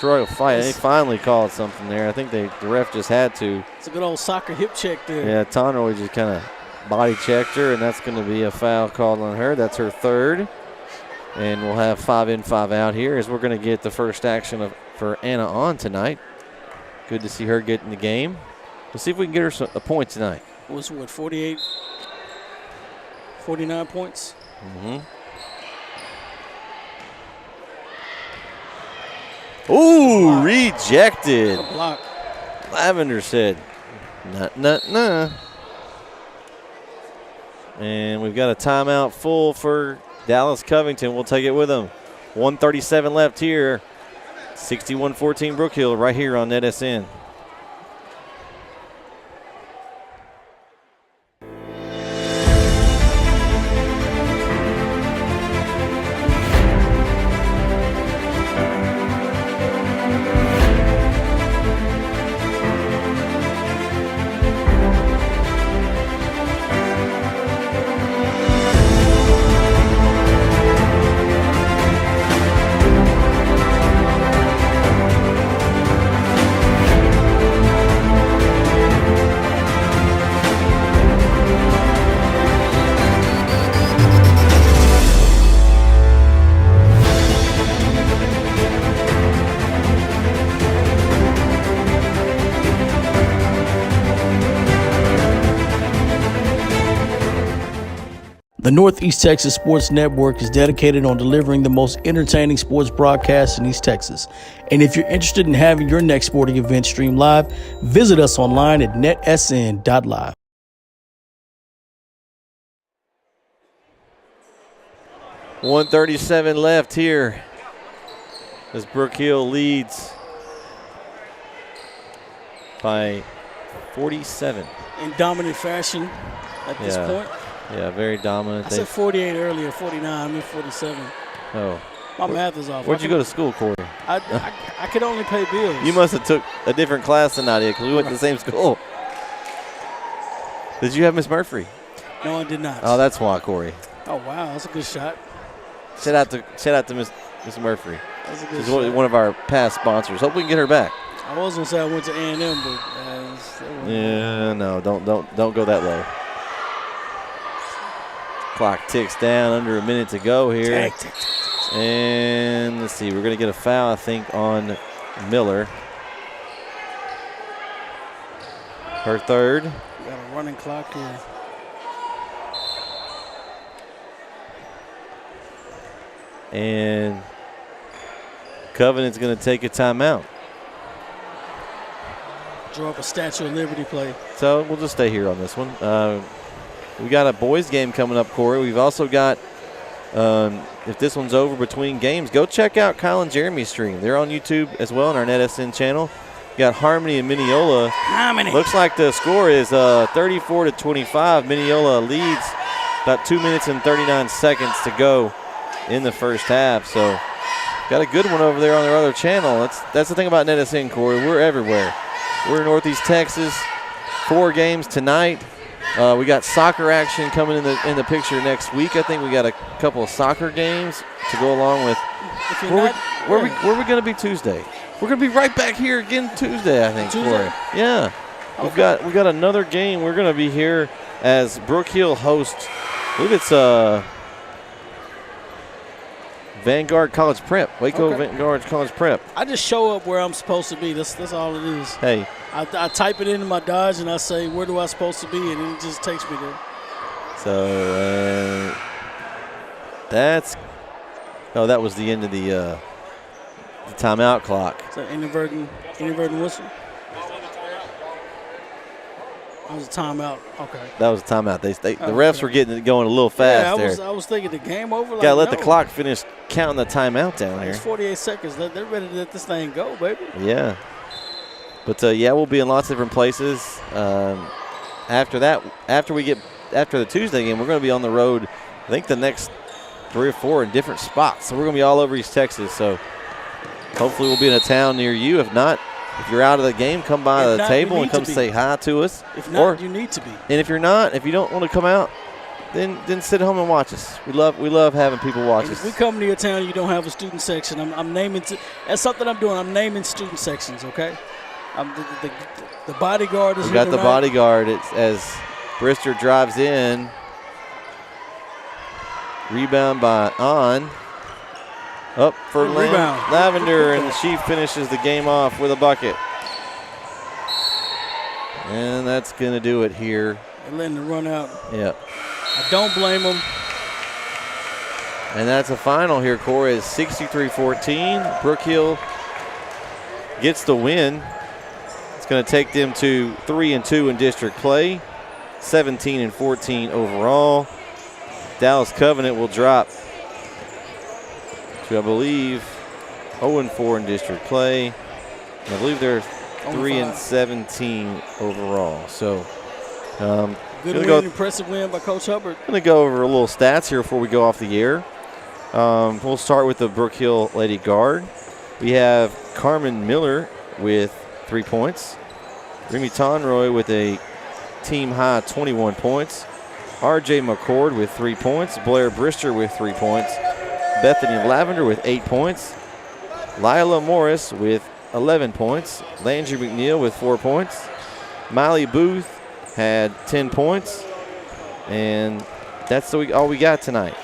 royal fight. They finally called something there. I think the ref just had to. It's a good old soccer hip check there. Yeah, Tonroy just kind of body checked her, and that's going to be a foul called on her. That's her third. And we'll have 5 in, 5 out here as we're going to get the first action for Anna on tonight. Good to see her get in the game. Let's see if we can get her a point tonight. Was what, 48, 49 points? Mm-hmm. Ooh, rejected. A block. Lavender said, nah. And we've got a timeout full for Dallas Covington. We'll take it with them. 1:37 left here. 61-14 Brook Hill right here on NETsn. The Northeast Texas Sports Network is dedicated on delivering the most entertaining sports broadcasts in East Texas. And if you're interested in having your next sporting event streamed live, visit us online at netsn.live. .137 left here as Brook Hill leads by 47. In dominant fashion at this point. Yeah, very dominant. I said 48 earlier, 49. I mean 47. Oh. My math is off. Where'd you go to school, Corey? I could only pay bills. You must have took a different class than Nadia because we went to the same school. Did you have Miss Murphy? No, I did not. Oh, that's why, Corey. Oh, wow. That's a good shot. Shout out to Miss Murphy. That's a good She's shot. one of our past sponsors. Hope we can get her back. I was going to say I went to A&M, but yeah, no, don't go that low. Clock ticks down, under a minute to go here. And let's see, we're going to get a foul, I think, on Miller. Her third. We got a running clock here. And Covenant's going to take a timeout. Draw up a Statue of Liberty play. So we'll just stay here on this one. We got a boys game coming up, Corey. We've also got, if this one's over between games, go check out Kyle and Jeremy's stream. They're on YouTube as well on our NETsn channel. We got Harmony and Mineola. Harmony. Looks like the score is 34-25. Mineola leads. About 2 minutes and 39 seconds to go in the first half. So got a good one over there on their other channel. That's the thing about NETsn, Corey. We're everywhere. We're in Northeast Texas. 4 games tonight. We got soccer action coming in the picture next week. I think we got a couple of soccer games to go along with. Where are we going to be Tuesday? We're going to be right back here again Tuesday, I think, Corey. Yeah. Okay. We've got another game. We're going to be here as Brook Hill hosts. I believe it's Vanguard College Prep. Waco Vanguard College Prep. I just show up where I'm supposed to be. That's all it is. Hey. I type it into my Dodge and I say, where do I supposed to be? And it just takes me there. So that was the end of the timeout clock. So inadvertent whistle? That was a timeout. Okay. That was a timeout. The refs were getting it going a little fast there. I was thinking the game over. Gotta let the clock finish counting the timeout down here. It's 48 seconds. They're ready to let this thing go, baby. Yeah. But we'll be in lots of different places. After the Tuesday game, we're going to be on the road. I think the next 3 or 4 in different spots. So we're going to be all over East Texas. So hopefully we'll be in a town near you. If not, if you're out of the game, come by the table and come say hi to us. If not, you need to be. And if you don't want to come out, then sit at home and watch us. We love having people watch And us. if we come to your town, you don't have a student section. I'm naming. That's something I'm doing. I'm naming student sections. Okay. The bodyguard is. We got the bodyguard. It's as Brister drives in. Rebound by On. Up for Rebound. Lavender, and she finishes the game off with a bucket. And that's going to do it here. They're letting it run out. Yep. I don't blame them. And that's a final here, Corey. Is 63-14. Brook Hill gets the win. It's going to take them to 3-2 in district play, 17-14 overall. Dallas Covenant will drop to, I believe, 0-4 in district play. And I believe they're 3-17 overall. So, good win, impressive win by Coach Hubbard. I'm going to go over a little stats here before we go off the air. We'll start with the Brook Hill Lady Guard. We have Carmen Miller with 3 points. Remy Tonroy with a team-high 21 points. R.J. McCord with 3 points. Blair Brister with 3 points. Bethany Lavender with 8 points. Lila Morris with 11 points. Landry McNeil with 4 points. Miley Booth had 10 points. And that's all we got tonight.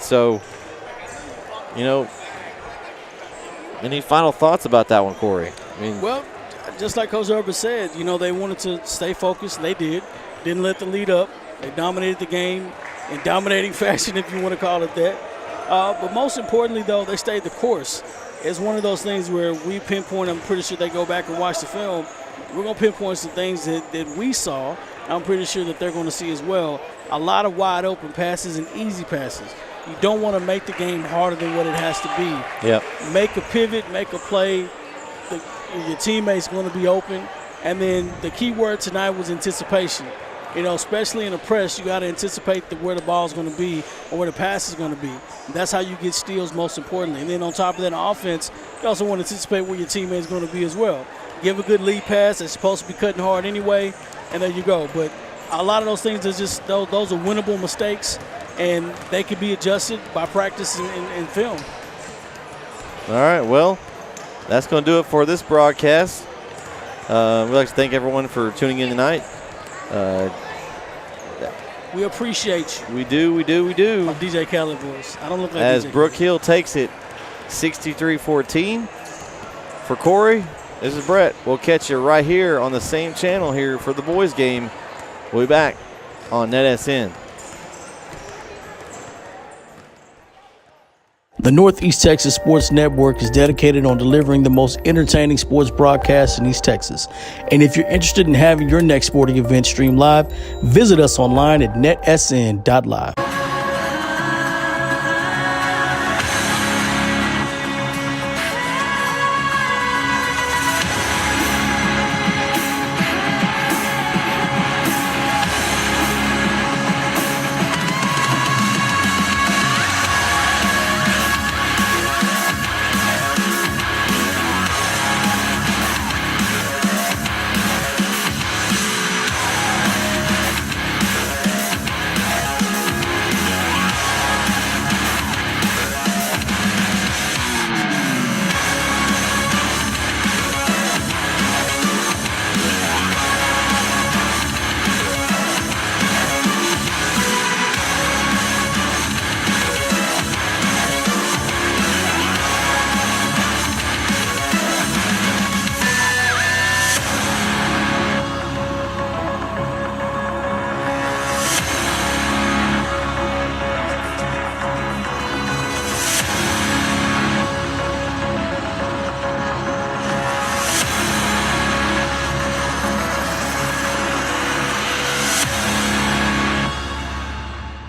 So, any final thoughts about that one, Corey? Well, just like Coach Hubbard said, they wanted to stay focused. They did. Didn't let the lead up. They dominated the game in dominating fashion, if you want to call it that. But most importantly, though, they stayed the course. It's one of those things where we pinpoint, I'm pretty sure they go back and watch the film. We're going to pinpoint some things that we saw. I'm pretty sure that they're going to see as well. A lot of wide open passes and easy passes. You don't want to make the game harder than what it has to be. Yep. Make a pivot, make a play. Your teammate's going to be open. And then the key word tonight was anticipation. Especially in a press, you got to anticipate where the ball's going to be or where the pass is going to be. And that's how you get steals most importantly. And then on top of that, on offense, you also want to anticipate where your teammate's going to be as well. Give a good lead pass. They're supposed to be cutting hard anyway, and there you go. But a lot of those things are just those are winnable mistakes, and they can be adjusted by practice and film. All right, well, that's going to do it for this broadcast. We'd like to thank everyone for tuning in tonight. We appreciate you. We do. I'm DJ Khaled voice. I don't look like As DJ Brook Hill takes it 63-14. For Corey, this is Bret. We'll catch you right here on the same channel here for the boys game. We'll be back on NETsn. The Northeast Texas Sports Network is dedicated on delivering the most entertaining sports broadcasts in East Texas. And if you're interested in having your next sporting event streamed live, visit us online at netsn.live.